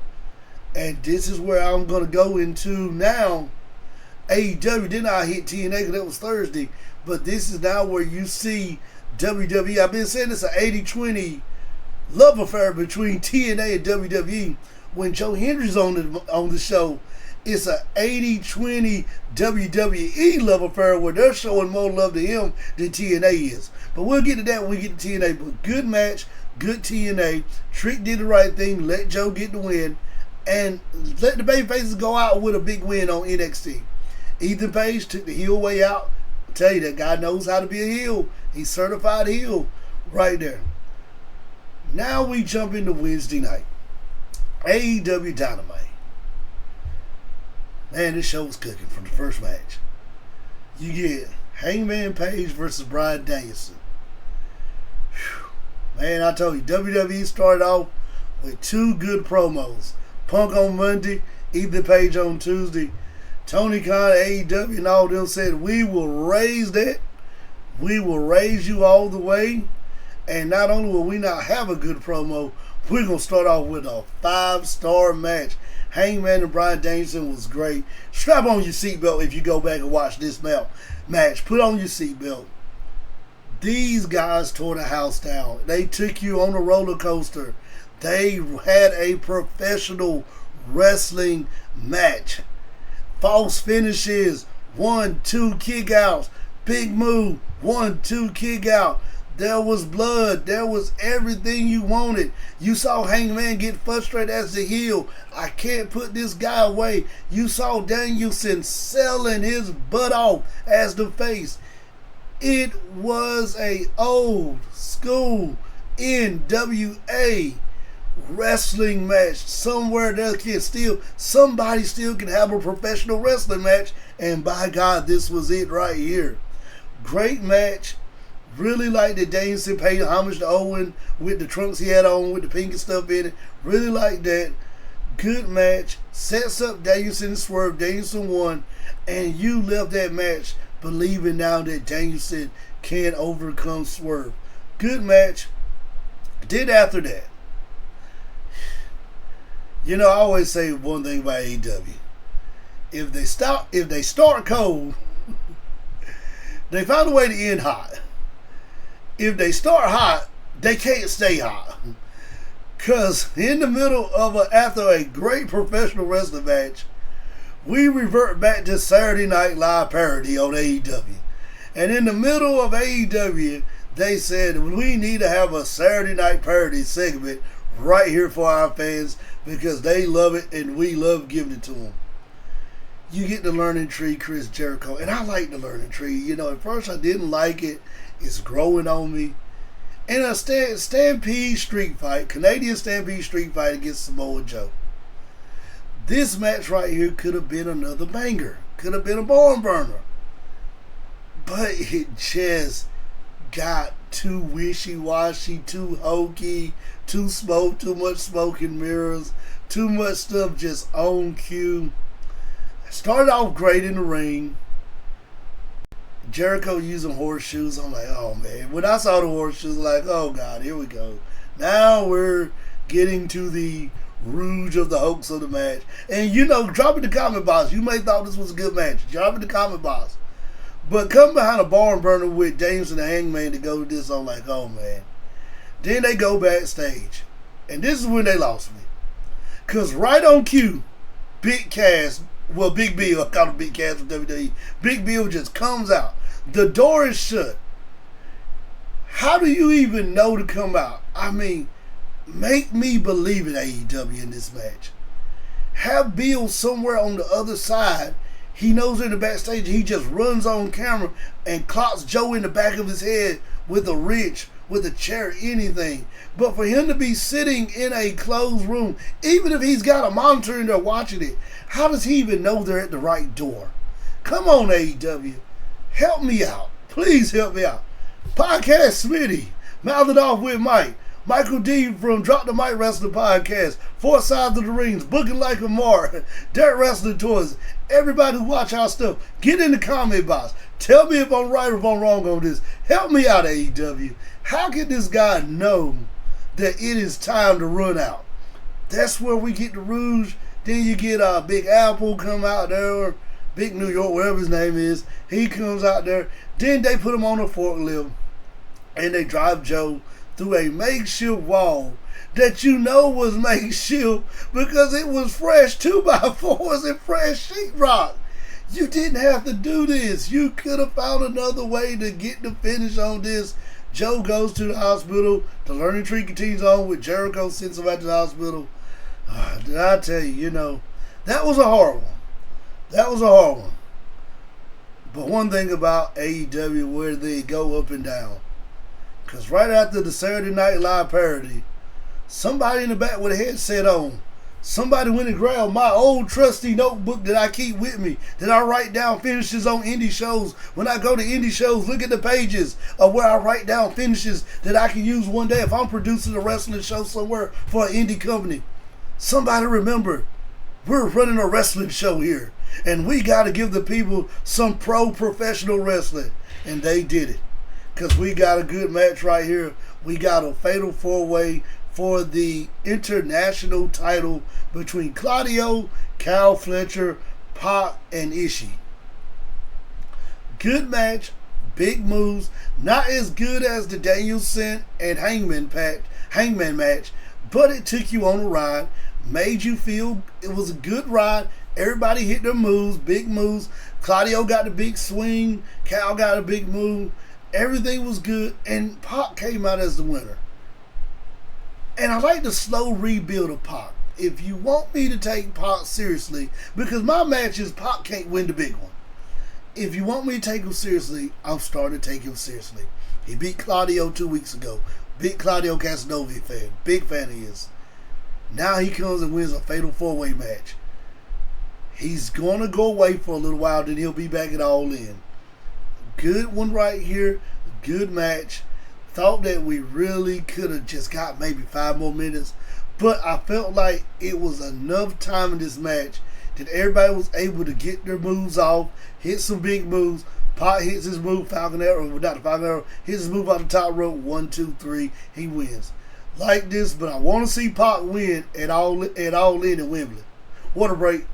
And this is where I'm going to go into now. AEW did not hit TNA because that was Thursday. But this is now where you see WWE. I've been saying it's an 80-20 love affair between TNA and WWE. When Joe Hendry's on the show, it's an 80-20 WWE love affair where they're showing more love to him than TNA is. But we'll get to that when we get to TNA. But good match, good TNA. Trick did the right thing. Let Joe get the win. And let the babyfaces go out with a big win on NXT. Ethan Page took the heel way out. I tell you, that guy knows how to be a heel. He's certified heel right there. Now we jump into Wednesday night. AEW Dynamite. Man, this show was cooking from the first match. You get Hangman Page versus Bryan Danielson. Whew. Man, I told you, WWE started off with two good promos. Punk on Monday, Ethan Page on Tuesday. Tony Khan, AEW, and all of them said, we will raise that. We will raise you all the way. And not only will we not have a good promo, we're going to start off with a 5-star match. Hangman and Bryan Danielson was great. Strap on your seatbelt if you go back and watch this match. Put on your seatbelt. These guys tore the house down. They took you on a roller coaster. They had a professional wrestling match. False finishes. 1-2 kick outs. Big move. 1-2 kick out. There was blood. There was everything you wanted. You saw Hangman get frustrated as the heel. I can't put this guy away. You saw Danielson selling his butt off as the face. It was a old school NWA wrestling match. Somewhere there can somebody still can have a professional wrestling match, and by God, this was it right here. Great match. Really like that Danielson paid homage to Owen with the trunks he had on with the pink and stuff in it. Really like that. Good match. Sets up Danielson and Swerve. Danielson won, and you left that match believing now that Danielson can overcome Swerve. Good match. Then after that, you know, I always say one thing about AEW. If they start cold, they found a way to end hot. If they start hot, they can't stay hot. Because in the middle of after a great professional wrestling match, we revert back to Saturday Night Live parody on AEW. And in the middle of AEW, they said we need to have a Saturday Night parody segment right here for our fans because they love it and we love giving it to them. You get the Learning Tree, Chris Jericho. And I like the Learning Tree. You know, at first I didn't like it. It's growing on me. And a Stampede Street Fight, Canadian Stampede Street Fight against Samoa Joe. This match right here could have been another banger. Could have been a barn burner. But it just got too wishy-washy, too hokey, too much smoke and mirrors, too much stuff just on cue. Started off great in the ring. Jericho using horseshoes. I'm like, oh man. When I saw the horseshoes, like, oh God, here we go. Now we're getting to the rouge of the hoax of the match. And you know, drop in the comment box. You may thought this was a good match. Drop in the comment box. But come behind a barn burner with James and the Hangman to go to this, I'm like, oh man. Then they go backstage. And this is when they lost me. Because right on cue, Big Cass, well, Big Bill, I call him Big Cass from WWE. Big Bill just comes out. The door is shut. How do you even know to come out? I mean, make me believe in AEW in this match. Have Bill somewhere on the other side. He knows in the backstage. He just runs on camera and clocks Joe in the back of his head with a wrench, with a chair, anything. But for him to be sitting in a closed room, even if he's got a monitor and they're watching it, how does he even know they're at the right door? Come on, AEW. Help me out. Please help me out. Podcast Smitty. Mouth It Off with Mike. Michael D from Drop the Mic Wrestling Podcast. Four Sides of the Rings. Booking Like a Mar. Dirt Wrestling Toys. Everybody who watch our stuff, get in the comment box. Tell me if I'm right or if I'm wrong on this. Help me out, AEW. How can this guy know that it is time to run out? That's where we get the Rouge. Then you get Big Apple come out there. Big New York, whatever his name is. He comes out there. Then they put him on a forklift. And they drive Joe through a makeshift wall that you know was makeshift because it was fresh 2x4s and fresh sheetrock. You didn't have to do this. You could have found another way to get the finish on this. Joe goes to the hospital. The Learning Tree continues on with Jericho sends him at the hospital. Did I tell you, that was a hard one. That was a hard one. But one thing about AEW, where they go up and down. Because right after the Saturday Night Live parody, somebody in the back with a headset on, somebody went and grabbed my old trusty notebook that I keep with me, that I write down finishes on indie shows. When I go to indie shows, look at the pages of where I write down finishes that I can use one day if I'm producing a wrestling show somewhere for an indie company. Somebody remember, we're running a wrestling show here, and we got to give the people some professional wrestling. And they did it. Because we got a good match right here. We got a fatal four-way for the international title between Claudio, Kyle Fletcher, Pac, and Ishii. Good match. Big moves. Not as good as the Danielson and Hangman match, but it took you on a ride. Made you feel it was a good ride. Everybody hit their moves, big moves. Claudio got the big swing. Cal got a big move. Everything was good, and Pac came out as the winner. And I like the slow rebuild of Pac. If you want me to take Pac seriously, because my match is Pac can't win the big one. if you want me to take him seriously, I'm starting to take him seriously. He beat Claudio 2 weeks ago. Big Claudio Casanova fan. Big fan he is. Now he comes and wins a fatal 4-way match. He's going to go away for a little while, then he'll be back at All In. Good one right here. Good match. Thought that we really could have just got maybe 5 more minutes. But I felt like it was enough time in this match that everybody was able to get their moves off, hit some big moves. Pac hits his move, Falcon Arrow, not the Falcon Arrow, hits his move on the top rope, 1, 2, 3, he wins. Like this, but I want to see Pac win at all in Wembley. Water break.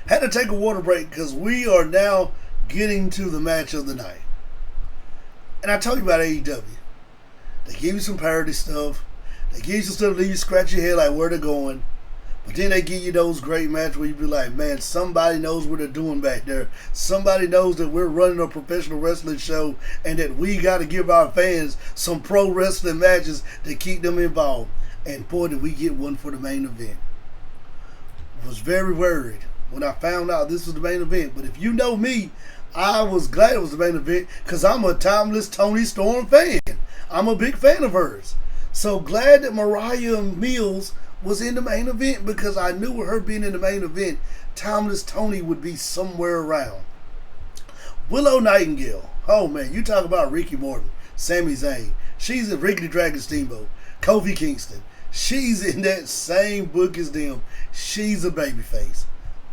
Had to take a water break because we are now getting to the match of the night. And I told you about AEW. They give you some parody stuff. They give you some stuff that leave you scratch your head like where they're going. But then they give you those great matches where you be like, man, somebody knows what they're doing back there. Somebody knows that we're running a professional wrestling show and that we got to give our fans some pro wrestling matches to keep them involved. And boy, did we get one for the main event. I was very worried when I found out this was the main event. But if you know me, I was glad it was the main event because I'm a timeless Toni Storm fan. I'm a big fan of hers. So glad that Mariah Mills was in the main event because I knew with her being in the main event, Timeless Toni would be somewhere around. Willow Nightingale. Oh man, you talk about Ricky Morton, Sami Zayn. She's a Ricky the Dragon Steamboat, Kofi Kingston. She's in that same book as them. She's a babyface.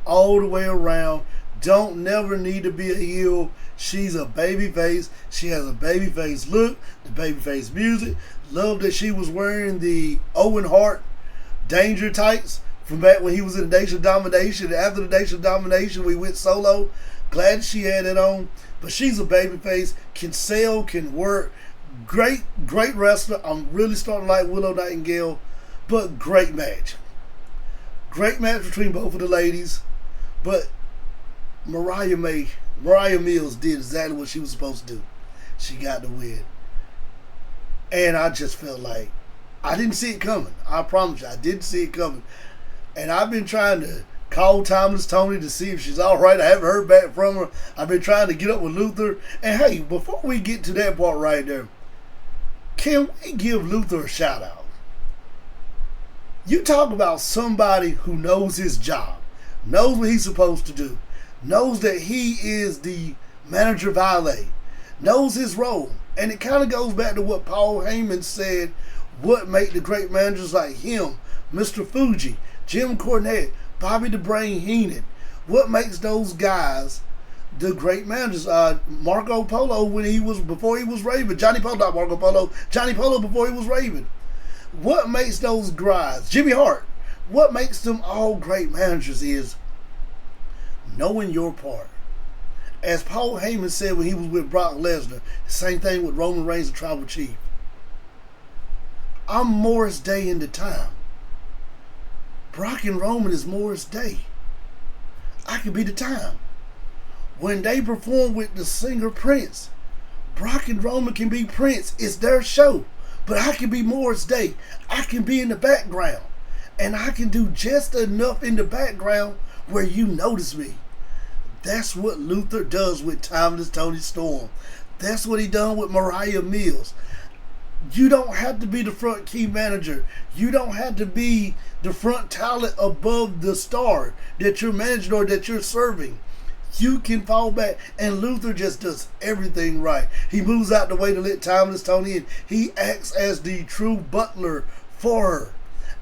All the way around. Don't never need to be a heel. She's a babyface. She has a babyface look, the babyface music. Love that she was wearing the Owen Hart Danger tights from back when he was in the Nation of Domination. After the Nation of Domination, we went solo. Glad she had it on. But she's a babyface, can sell, can work. Great wrestler. I'm really starting to like Willow Nightingale. But great match. Great match between both of the ladies. But Mariah Mills did exactly what she was supposed to do. She got the win. And I just felt like I didn't see it coming. I promise you, I didn't see it coming. And I've been trying to call Timeless Toni to see if she's all right. I haven't heard back from her. I've been trying to get up with Luther. And hey, before we get to that part right there, can we give Luther a shout out? You talk about somebody who knows his job, knows what he's supposed to do, knows that he is the manager valet, knows his role. And it kind of goes back to what Paul Heyman said. What make the great managers like him, Mr. Fuji, Jim Cornette, Bobby the Brain Heenan? What makes those guys the great managers? Marco Polo before he was Raven. Johnny Polo, not Marco Polo. Johnny Polo before he was Raven. What makes those guys? Jimmy Hart. What makes them all great managers is knowing your part. As Paul Heyman said when he was with Brock Lesnar, same thing with Roman Reigns, the Tribal Chief. I'm Morris Day in the time. Brock and Roman is Morris Day. I can be the time. When they perform with the singer Prince, Brock and Roman can be Prince. It's their show. But I can be Morris Day. I can be in the background. And I can do just enough in the background where you notice me. That's what Luther does with Timeless Toni Storm. That's what he done with Mariah Mills. You don't have to be the front key manager. You don't have to be the front talent above the star that you're managing or that you're serving. You can fall back. And Luther just does everything right. He moves out the way to let Timeless Toni in. He acts as the true butler for her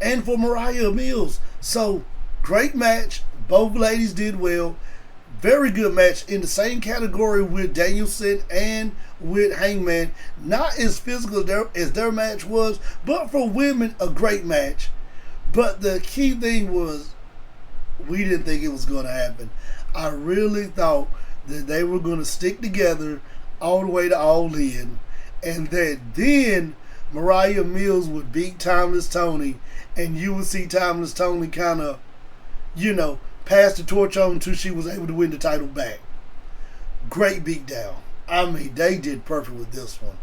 and for Mariah Mills. So, great match. Both ladies did well. Very good match in the same category with Danielson and with Hangman. Not as physical as their match was, but for women, a great match. But the key thing was, we didn't think it was going to happen. I really thought that they were going to stick together all the way to All In, and that then Mariah Mills would beat Timeless Toni, and you would see Timeless Toni kind of, pass the torch on until she was able to win the title back. Great beatdown. I mean, they did perfect with this one.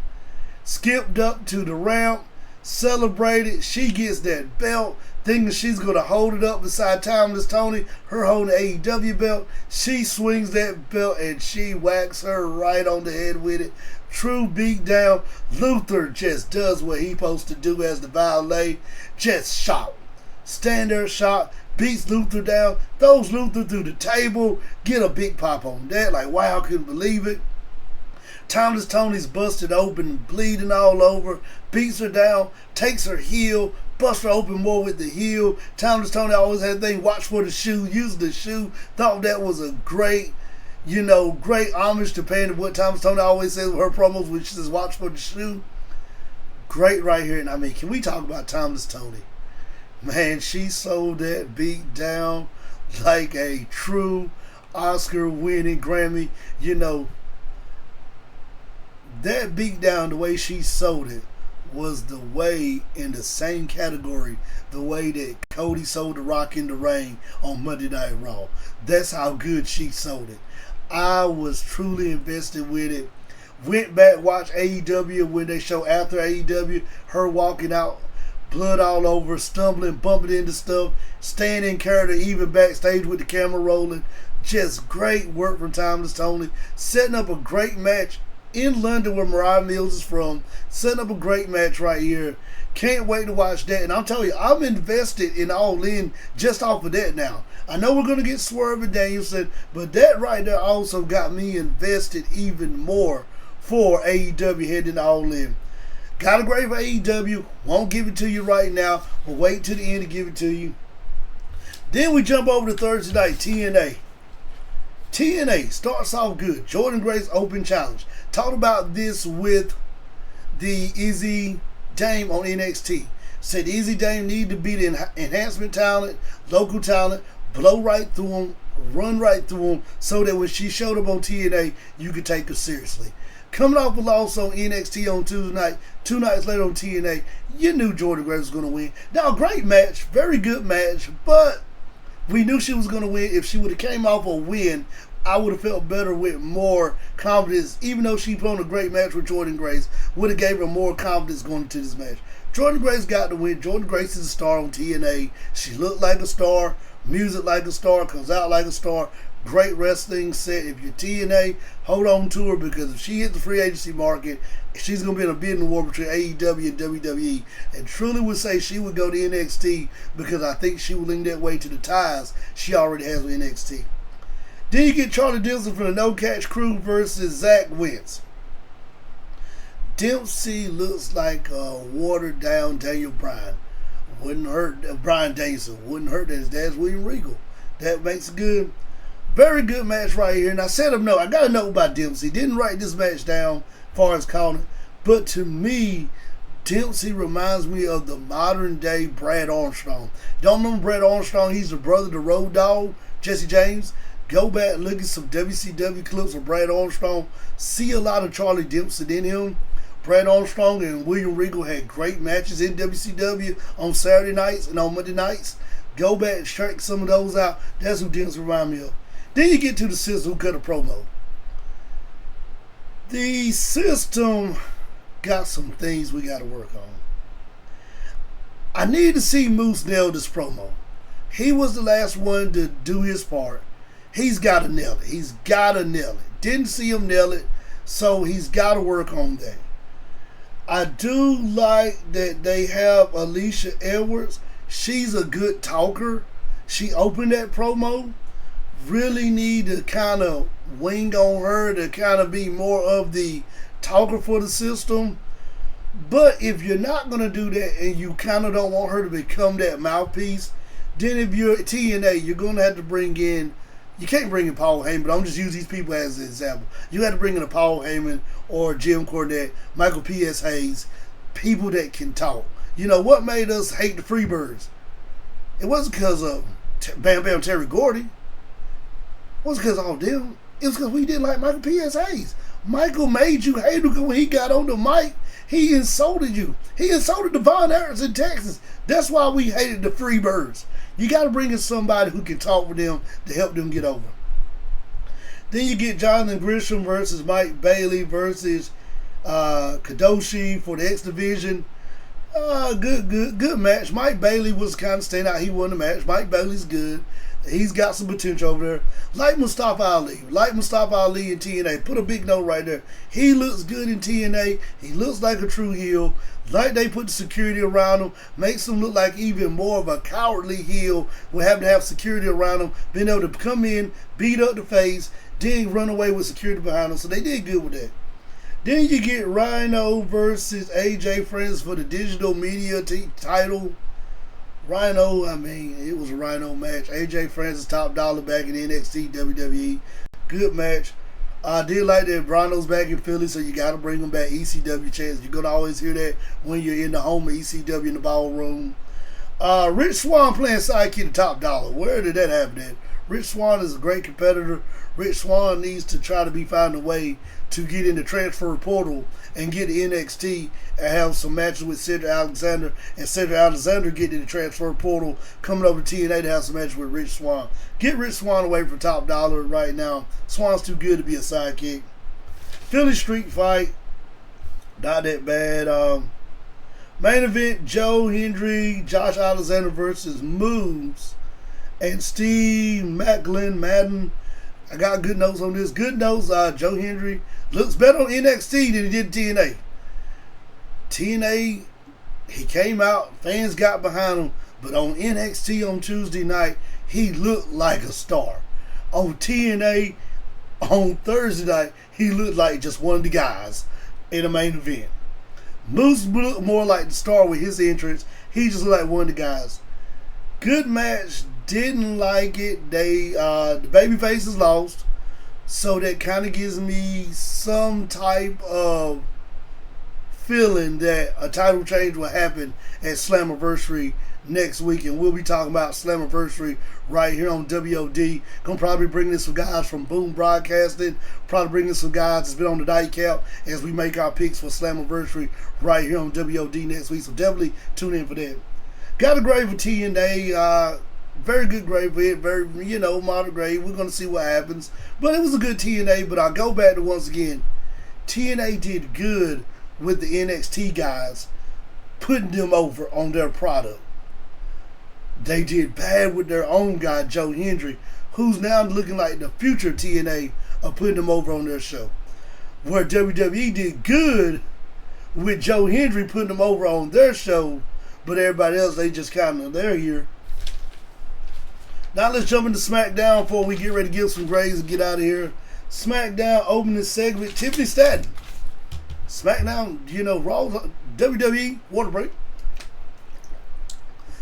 Skipped up to the ramp, celebrated. She gets that belt. thinking she's going to hold it up beside Timeless Tony, her holding the AEW belt. She swings that belt and she whacks her right on the head with it. True beatdown. Luther just does what he's supposed to do as the valet. Just shout. Stand there, shout. Beats Luther down. Throws Luther through the table. Get a big pop on that. Like, wow, I couldn't believe it. Timeless Tony's busted open, bleeding all over. Beats her down. Takes her heel. Busts her open more with the heel. Timeless Tony always had a thing. Watch for the shoe. Use the shoe. Thought that was a great, great homage to paying what Timeless Tony always says with her promos, which says watch for the shoe. Great right here. And I mean, can we talk about Timeless Tony? Man, she sold that beat down like a true Oscar-winning Grammy. That beat down, the way she sold it, was the way in the same category, the way that Cody sold The Rock in the Ring on Monday Night Raw. That's how good she sold it. I was truly invested with it. Went back, watched AEW when they show after AEW, her walking out, blood all over, stumbling, bumping into stuff, staying in character, even backstage with the camera rolling. Just great work from Timeless Tony. Setting up a great match in London where Mariah Mills is from. Setting up a great match right here. Can't wait to watch that. And I'll tell you, I'm invested in All In just off of that now. I know we're going to get Swerve and Danielson, but that right there also got me invested even more for AEW heading All In. Got a great for AEW. Won't give it to you right now. We'll wait till the end to give it to you. Then we jump over to Thursday night, TNA. TNA starts off good. Jordan Grace Open Challenge. Talked about this with the Izzy Dame on NXT. Said Izzy Dame need to be the enhancement talent, local talent, blow right through them, run right through them, so that when she showed up on TNA, you could take her seriously. Coming off a loss on NXT on Tuesday night, 2 nights later on TNA, you knew Jordan Grace was going to win. Now, great match, very good match, but we knew she was going to win. If she would have came off a win, I would have felt better with more confidence, even though she put on a great match with Jordan Grace, would have gave her more confidence going into this match. Jordan Grace got the win. Jordan Grace is a star on TNA. She looked like a star, music like a star, comes out like a star. Great wrestling set. If you're TNA, hold on to her, because if she hits the free agency market, she's going to be in a bidding war between AEW and WWE. And truly would say she would go to NXT, because I think she will lean that way to the ties she already has with NXT. Then you get Charlie Dempsey from the No Catch Crew versus Zach Wentz. Dempsey looks like a watered down Daniel Bryan. Wouldn't hurt Bryan Danielson. Wouldn't hurt that his dad's William Regal. That makes it good. Very good match right here. And I said him no. I got a note about Dempsey. Didn't write this match down as far as calling it. But to me, Dempsey reminds me of the modern day Brad Armstrong. Don't remember Brad Armstrong? He's the brother of the Road Dogg, Jesse James. Go back and look at some WCW clips of Brad Armstrong. See a lot of Charlie Dempsey in him. Brad Armstrong and William Regal had great matches in WCW on Saturday nights and on Monday nights. Go back and check some of those out. That's who Dempsey reminds me of. Then you get to the System, who cut a promo. The System got some things we got to work on. I need to see Moose nail this promo. He was the last one to do his part. He's got to nail it. He's got to nail it. Didn't see him nail it, so he's got to work on that. I do like that they have Alicia Edwards. She's a good talker. She opened that promo. Really need to kind of wing on her to kind of be more of the talker for the System. But if you're not going to do that and you kind of don't want her to become that mouthpiece, then if you're at TNA, you're going to have to bring in, you can't bring in Paul Heyman, but I'm just using these people as an example. You have to bring in a Paul Heyman or Jim Cornette, Michael P.S. Hayes, people that can talk. You know, what made us hate the Freebirds? It wasn't because of Bam Bam Terry Gordy. It wasn't because of all them. It was because we didn't like Michael P.S. Hayes. Michael made you hate him because when he got on the mic, he insulted you. He insulted the Von Erichs in Texas. That's why we hated the Freebirds. You got to bring in somebody who can talk with them to help them get over. Then you get Jonathan Gresham versus Mike Bailey versus Kadoshi for the X Division. Good match. Mike Bailey was kind of standing out. He won the match. Mike Bailey's good. He's got some potential over there. Like Mustafa Ali. Like Mustafa Ali in TNA. Put a big note right there. He looks good in TNA. He looks like a true heel. Like they put the security around him. Makes him look like even more of a cowardly heel with having to have security around him. Being able to come in, beat up the face, then run away with security behind him. So they did good with that. Then you get Rhino versus AJ Friends for the digital media title. Rhino, it was a Rhino match. AJ Francis top dollar back in NXT WWE. Good match. I did like that Rhino's back in Philly, so you got to bring him back. ECW chance. You're going to always hear that when you're in the home of ECW in the ballroom. Rich Swann playing sidekick to top dollar. Where did that happen at? Rich Swann is a great competitor. Rich Swann needs to try to find a way to get in the transfer portal and get to NXT and have some matches with Cedric Alexander, and Cedric Alexander get in the transfer portal, coming over to TNA to have some matches with Rich Swann. Get Rich Swann away from top dollar right now. Swann's too good to be a sidekick. Philly Street Fight, not that bad. Main event, Joe Hendry, Josh Alexander versus Moose and Steve Madden. I got good notes on this. Good notes. Joe Hendry looks better on NXT than he did TNA. TNA, he came out, fans got behind him, but on NXT on Tuesday night, he looked like a star. On TNA, on Thursday night, he looked like just one of the guys in the main event. Moose looked more like the star with his entrance. He just looked like one of the guys. Good match. Didn't like it. The babyfaces lost, so that kind of gives me some type of feeling that a title change will happen at Slammiversary next week, and we'll be talking about Slammiversary right here on WOD. Gonna probably bring in some guys from Boom Broadcasting, probably bring in some guys that's been on the nightcap as we make our picks for Slammiversary right here on WOD next week. So definitely tune in for that. Got a grade for TNA. Very good grade for it. Very, moderate grade. We're going to see what happens. But it was a good TNA. But I'll go back to once again, TNA did good with the NXT guys, putting them over on their product. They did bad with their own guy, Joe Hendry, who's now looking like the future TNA of putting them over on their show. Where WWE did good with Joe Hendry putting them over on their show, but everybody else, they just kind of, they're here. Now let's jump into SmackDown before we get ready to give some grades and get out of here. SmackDown opening segment, Tiffany Stratton. SmackDown, Raw, WWE, water break.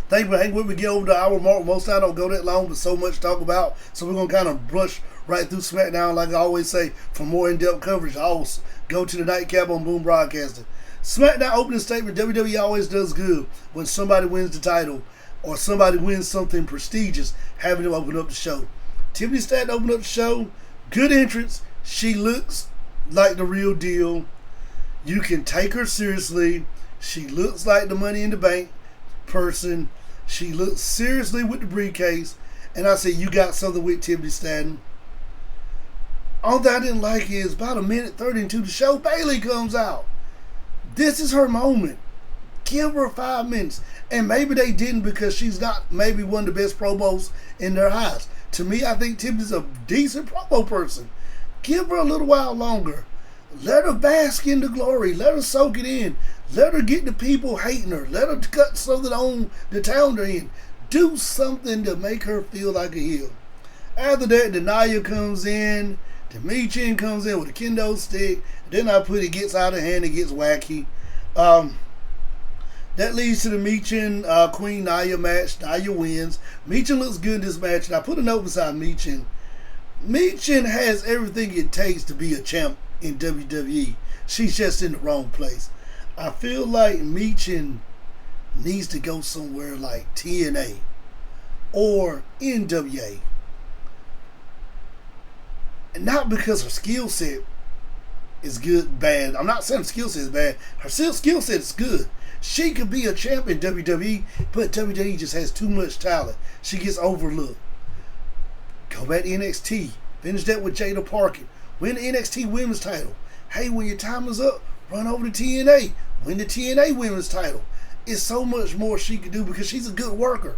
Thank you for hanging with me. Get over the hour mark. Most time I don't go that long, but so much to talk about. So we're going to kind of brush right through SmackDown. Like I always say, for more in-depth coverage, always go to the nightcap on Boom Broadcasting. SmackDown opening statement, WWE always does good when somebody wins the title or somebody wins something prestigious, having them open up the show. Tiffany Stratton opened up the show. Good entrance. She looks like the real deal. You can take her seriously. She looks like the Money in the Bank person. She looks seriously with the briefcase. And I said, you got something with Tiffany Stratton. All that I didn't like is about a minute 30 into the show, Bayley comes out. This is her moment. Give her 5 minutes. And maybe they didn't because she's not maybe one of the best promos in their eyes. To me, I think Tiffany's a decent promo person. Give her a little while longer. Let her bask in the glory. Let her soak it in. Let her get the people hating her. Let her cut something on the town they're in. Do something to make her feel like a heel. After that, the Nia comes in. The Michin comes in with a kendo stick. Then I put it gets out of hand. It gets wacky. That leads to the Michin Queen Nia match. Nia wins. Michin looks good in this match. And I put a note beside Michin. Michin has everything it takes to be a champ in WWE. She's just in the wrong place. I feel like Michin needs to go somewhere like TNA or NWA. And not because her skill set is good, bad. I'm not saying her skill set is bad. Her skill set is good. She could be a champ in WWE, but WWE just has too much talent. She gets overlooked. Go back to NXT. Finish that with Jada Parker. Win the NXT Women's title. Hey, when your time is up, run over to TNA. Win the TNA Women's title. it's so much more she could do because she's a good worker.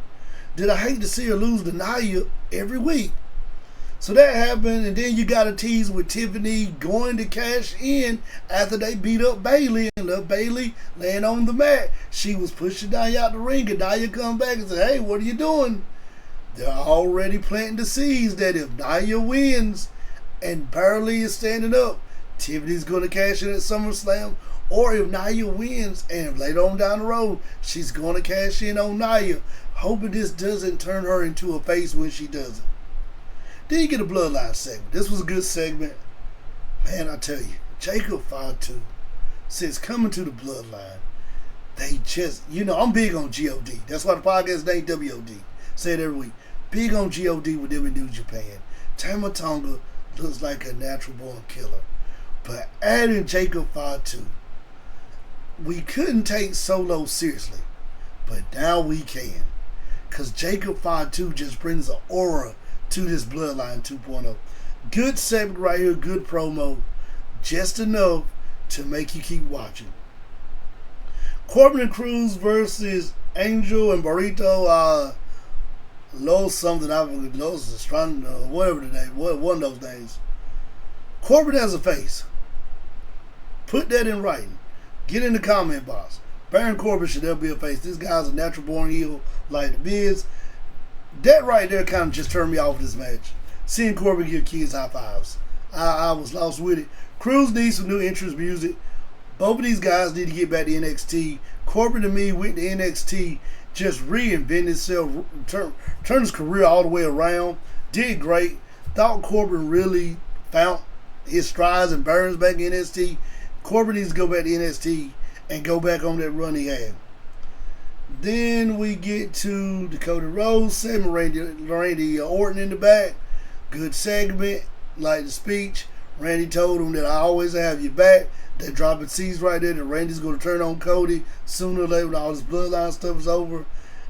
Did I hate to see her lose to Nia every week? So that happened, and then you got a tease with Tiffany going to cash in after they beat up Bayley, and left Bayley laying on the mat. She was pushing Nia out the ring, and Nia come back and said, "Hey, what are you doing?" They're already planting the seeds that if Nia wins and Bayley is standing up, Tiffany's going to cash in at SummerSlam. Or if Nia wins and later on down the road, she's going to cash in on Nia, hoping this doesn't turn her into a face when she does it. Then you get a Bloodline segment. This was a good segment. Man, I tell you, Jacob Fatu, since coming to the Bloodline, they just, I'm big on GOD. That's why the podcast named WOD. Say it every week. Big on GOD with them in New Japan. Tama Tonga looks like a natural born killer. But adding Jacob Fatu, we couldn't take Solo seriously. But now we can. Because Jacob Fatu just brings an aura to this Bloodline 2.0. Good segment right here, good promo. Just enough to make you keep watching. Corbin and Cruz versus Angel and Burrito. Los something, Los Estrada, whatever the name, one of those names. Corbin has a face. Put that in writing. Get in the comment box. Baron Corbin should never be a face. This guy's a natural born heel like the Miz. That right there kind of just turned me off this match. Seeing Corbin give kids high fives. I was lost with it. Cruz needs some new entrance music. Both of these guys need to get back to NXT. Corbin to me went to NXT, just reinvented himself, turned his career all the way around. Did great. Thought Corbin really found his strides and burns back in NXT. Corbin needs to go back to NXT and go back on that run he had. Then we get to Dakota Rose segment, Randy Orton in the back. Good segment, like the speech. Randy told him that I always have your back. They're dropping seeds right there that Randy's going to turn on Cody sooner or later when all this Bloodline stuff is over.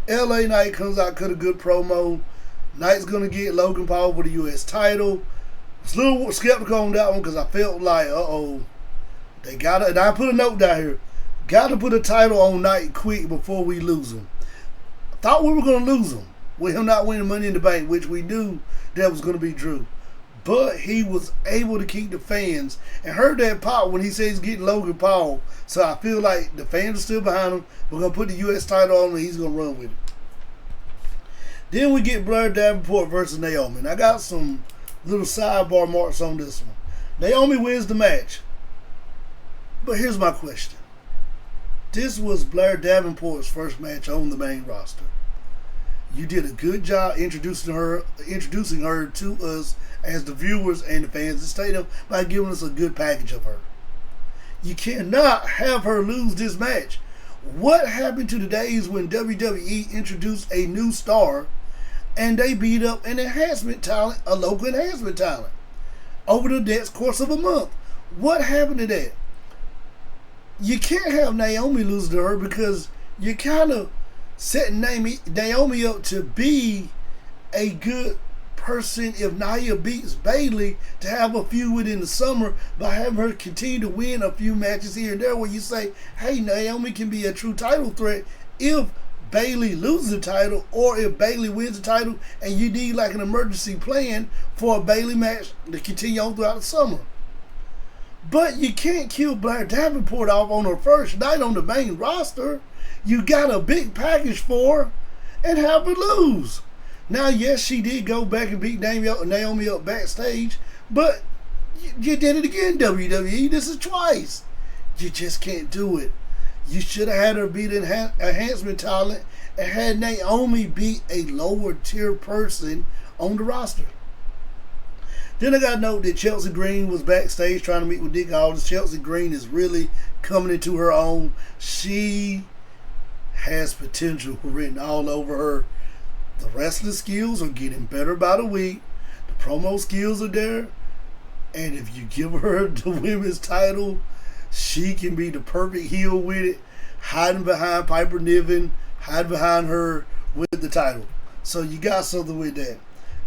LA Knight comes out, cut a good promo. Knight's going to get Logan Paul for the U.S. title. I was a little skeptical on that one because I felt like, they got to, and I put a note down here. Got to put a title on Knight quick before we lose him. I thought we were going to lose him with him not winning Money in the Bank, which we knew that was going to be Drew. But he was able to keep the fans and heard that pop when he said he's getting Logan Paul. So I feel like the fans are still behind him. We're going to put the U.S. title on him and he's going to run with it. Then we get Blair Davenport versus Naomi. And I got some little sidebar marks on this one. Naomi wins the match. But here's my question. This was Blair Davenport's first match on the main roster. You did a good job introducing her to us as the viewers and the fans of the stadium by giving us a good package of her. You cannot have her lose this match. What happened to the days when WWE introduced a new star and they beat up an enhancement talent, a local enhancement talent, over the next course of a month? What happened to that? You can't have Naomi lose to her because you're kind of setting Naomi up to be a good person if Nia beats Bayley to have a feud within the summer by having her continue to win a few matches here and there where you say, hey, Naomi can be a true title threat if Bayley loses the title or if Bayley wins the title and you need like an emergency plan for a Bayley match to continue on throughout the summer. But you can't kill Blair Davenport off on her first night on the main roster. You got a big package for her and have her lose. Now, yes, she did go back and beat Naomi up backstage, but you did it again, WWE. This is twice. You just can't do it. You should have had her beat an enhancement talent and had Naomi beat a lower tier person on the roster. Then I got to note that Chelsea Green was backstage trying to meet with Nick Aldis. Chelsea Green is really coming into her own. She has potential written all over her. The wrestling skills are getting better by the week. The promo skills are there. And if you give her the women's title, she can be the perfect heel with it, hiding behind Piper Niven, hiding behind her with the title. So you got something with that.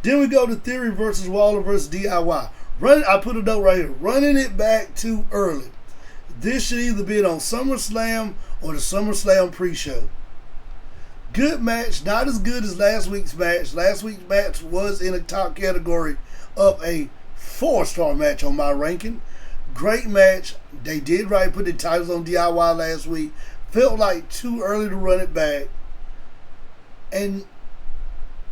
Then we go to Theory versus Waller versus DIY. I put a note right here. Running it back too early. This should either be on SummerSlam or the SummerSlam pre-show. Good match, not as good as last week's match. Last week's match was in a top category of a 4-star match on my ranking. Great match. They did right, put the titles on DIY last week. Felt like too early to run it back. And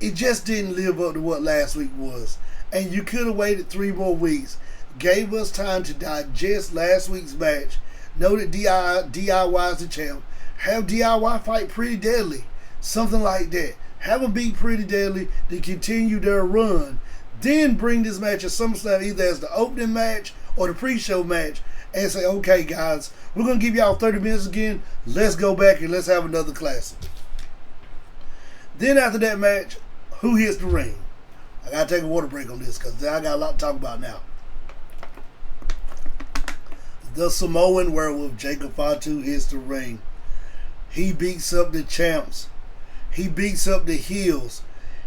it just didn't live up to what last week was. And you could have waited 3 more weeks. Gave us time to digest last week's match. Know that DIY is the champ. Have DIY fight Pretty Deadly. Something like that. Have them beat Pretty Deadly to continue their run. Then bring this match at SummerSlam either as the opening match or the pre-show match and say, okay guys, we're going to give y'all 30 minutes again. Let's go back and let's have another classic. Then after that match, who hits the ring? I got to take a water break on this because I got a lot to talk about now. The Samoan Werewolf, Jacob Fatu, hits the ring. He beats up the champs. He beats up the heels.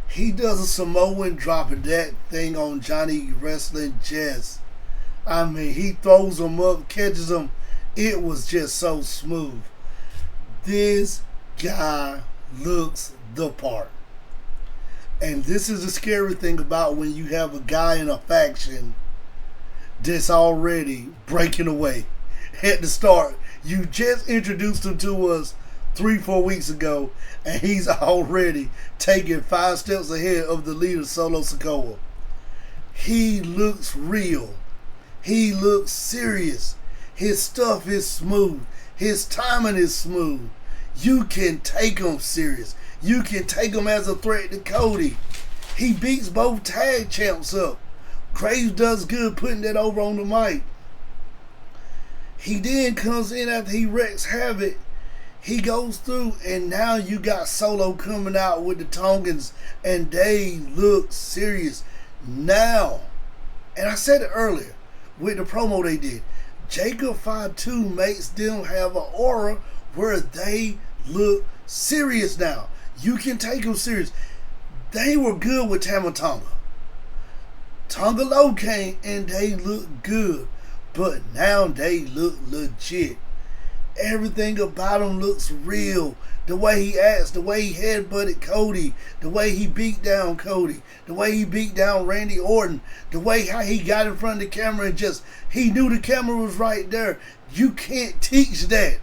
He does a Samoan drop of that thing on Johnny Wrestling Jazz. I mean, he throws him up, catches him. It was just so smooth. This guy looks the part. And this is the scary thing about when you have a guy in a faction that's already breaking away. At the start, you just introduced him to us 3-4 weeks ago, and he's already taking 5 steps ahead of the leader, Solo Sikoa. He looks real. He looks serious. His stuff is smooth. His timing is smooth. You can take him serious. You can take him as a threat to Cody. He beats both tag champs up. Graves does good putting that over on the mic. He then comes in after he wrecks havoc. He goes through, and now you got Solo coming out with the Tongans, and they look serious now. And I said it earlier with the promo they did. Jacob Fatu makes them have an aura where they look serious now. You can take them serious. They were good with Tama Tonga. Tonga Low came and they look good, but now they look legit. Everything about him looks real. The way he acts, the way he headbutted Cody, the way he beat down Cody, the way he beat down Randy Orton, the way how he got in front of the camera and just, he knew the camera was right there. You can't teach that.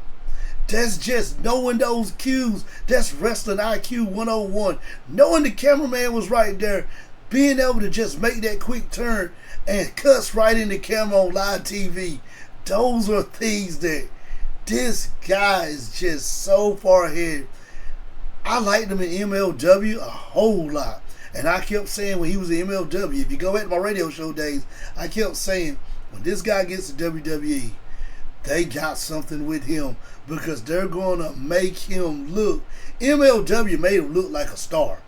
That's just knowing those cues. That's wrestling IQ 101. Knowing the cameraman was right there, being able to just make that quick turn and cuss right in the camera on live TV. Those are things that this guy is just so far ahead. I liked him in MLW a whole lot. And I kept saying when he was in MLW, if you go back to my radio show days, I kept saying when this guy gets to WWE, they got something with him because they're going to make him look. MLW made him look like a star.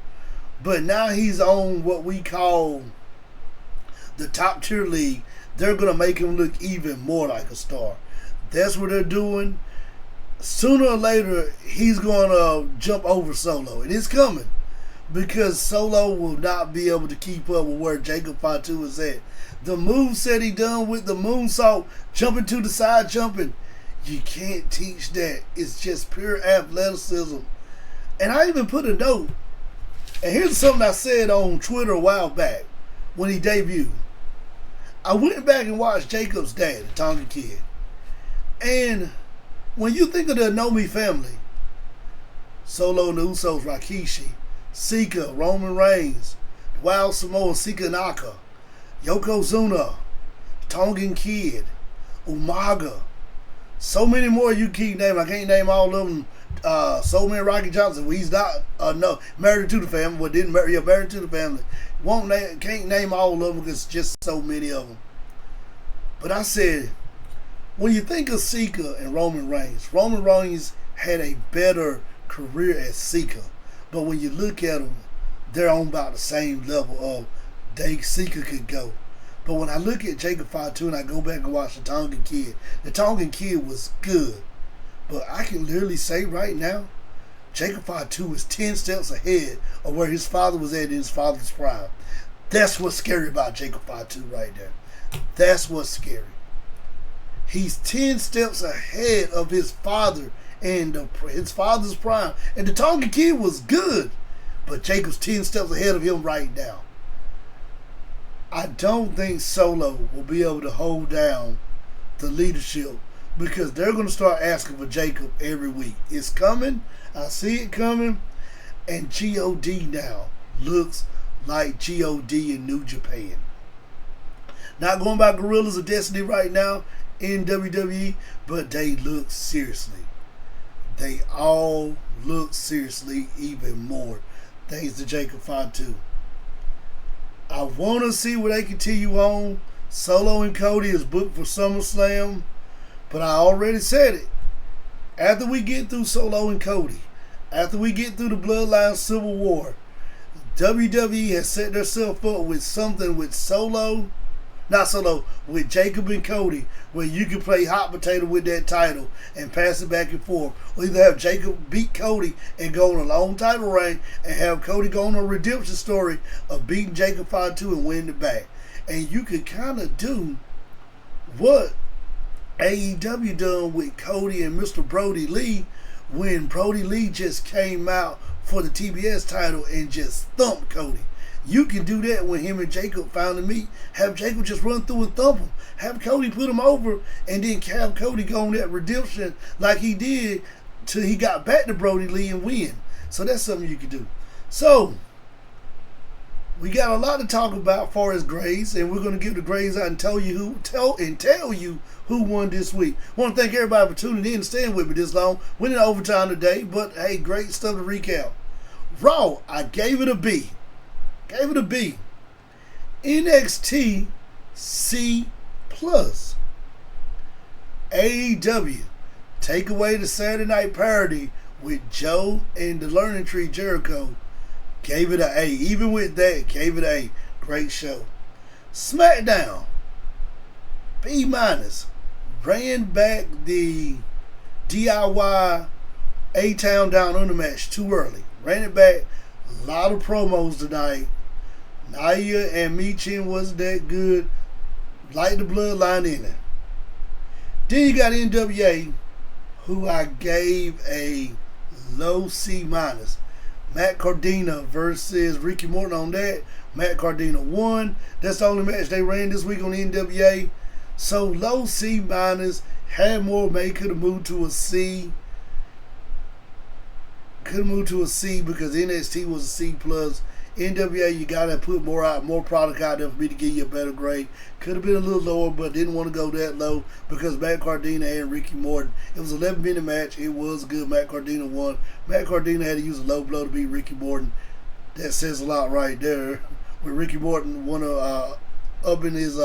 But now he's on what we call the top tier league. They're going to make him look even more like a star. That's what they're doing. Sooner or later, he's going to jump over Solo. And it's coming. Because Solo will not be able to keep up with where Jacob Fatu is at. The moveset he done with the moonsault, jumping to the side, jumping. You can't teach that. It's just pure athleticism. And I even put a note. And here's something I said on Twitter a while back when he debuted. I went back and watched Jacob's dad, the Tongan Kid. And when you think of the Anomi family, Solo and the Usos, Rikishi, Sika, Roman Reigns, Wild Samoa, Sika Naka, Yokozuna, Tongan Kid, Umaga, so many more you keep naming. I can't name all of them. So many Rocky Johnson. Well, he's not no married to the family. Well, didn't marry. Married to the family. Can't name all of them because it's just so many of them. But I said, when you think of Sika and Roman Reigns had a better career as Sika. But when you look at them, they're on about the same level of Sika could go. But when I look at Jacob Fatu and I go back and watch the Tongan Kid was good. But I can literally say right now, Jacob Fatu is 10 steps ahead of where his father was at in his father's prime. That's what's scary about Jacob Fatu right there. That's what's scary. He's 10 steps ahead of his father and his father's prime. And the Tonga Kid was good, but Jacob's 10 steps ahead of him right now. I don't think Solo will be able to hold down the leadership because they're going to start asking for Jacob every week. It's coming. I see it coming. And G.O.D. now looks like G.O.D. in New Japan. Not going by Gorillas of Destiny right now in WWE, but they look seriously. They all look seriously even more thanks to Jacob Fatu. I want to see where they continue on. Solo and Cody is booked for SummerSlam, but I already said it. After we get through Solo and Cody, after we get through the Bloodline Civil War, WWE has set themselves up with something with with Jacob and Cody, where you can play hot potato with that title and pass it back and forth. Or either have Jacob beat Cody and go on a long title reign and have Cody go on a redemption story of beating Jacob Fatu and winning it back. And you could kind of do what AEW done with Cody and Mr. Brody Lee when Brody Lee just came out for the TBS title and just thumped Cody. You can do that when him and Jacob finally meet. Have Jacob just run through and thump him. Have Cody put him over and then have Cody go on that redemption like he did till he got back to Brody Lee and win. So that's something you can do. So, we got a lot to talk about as far as grades, and we're going to give the grades out and tell you who won this week. I want to thank everybody for tuning in and staying with me this long. Winning overtime today, but hey, great stuff to recap. Raw, I gave it a B. NXT C+. AEW, take away the Saturday Night Parody with Joe and the Learning Tree Jericho. Gave it an A. Even with that, gave it an A. Great show. SmackDown, B-. Ran back the DIY A-Town Down Under match too early. Ran it back. A lot of promos tonight. Nia and Michin wasn't that good. Like the Bloodline in it. Then you got NWA, who I gave a low C-. Matt Cardona versus Ricky Morton on that. Matt Cardona won. That's the only match they ran this week on the NWA. So low C-. Had more May could have moved to a C. Could have moved to a C because NXT was a C+. NWA, you gotta put more product out there for me to give you a better grade. Could have been a little lower, but didn't want to go that low because Matt Cardona and Ricky Morton. It was an 11-minute match. It was good. Matt Cardona won. Matt Cardona had to use a low blow to beat Ricky Morton. That says a lot right there. When Ricky Morton won up in his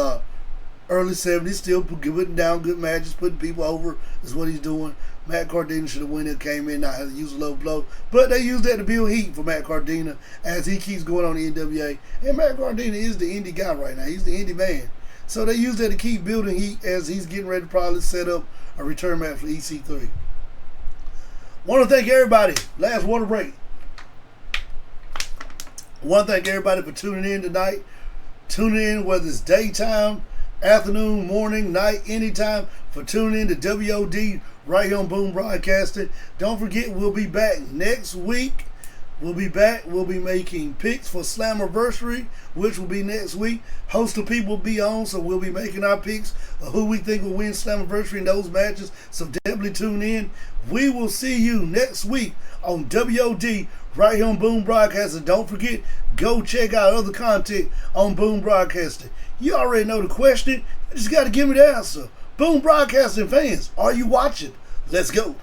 early 70s, still putting down good matches, putting people over is what he's doing. Matt Cardona should have won it, came in, not had to use a low blow. But they used that to build heat for Matt Cardona as he keeps going on the NWA. And Matt Cardona is the indie guy right now. He's the indie man. So they use that to keep building heat as he's getting ready to probably set up a return match for EC3. Want to thank everybody. Last water break. Want to thank everybody for tuning in tonight. Tuning in whether it's daytime, afternoon, morning, night, anytime, for tuning in to WOD right here on Boom Broadcasting. Don't forget, we'll be back next week. We'll be back. We'll be making picks for Slammiversary, which will be next week. Host of people will be on, so we'll be making our picks of who we think will win Slammiversary in those matches. So definitely tune in. We will see you next week on WOD right here on Boom Broadcasting. Don't forget, go check out other content on Boom Broadcasting. You already know the question. You just got to give me the answer. Boom Broadcasting fans, are you watching? Let's go.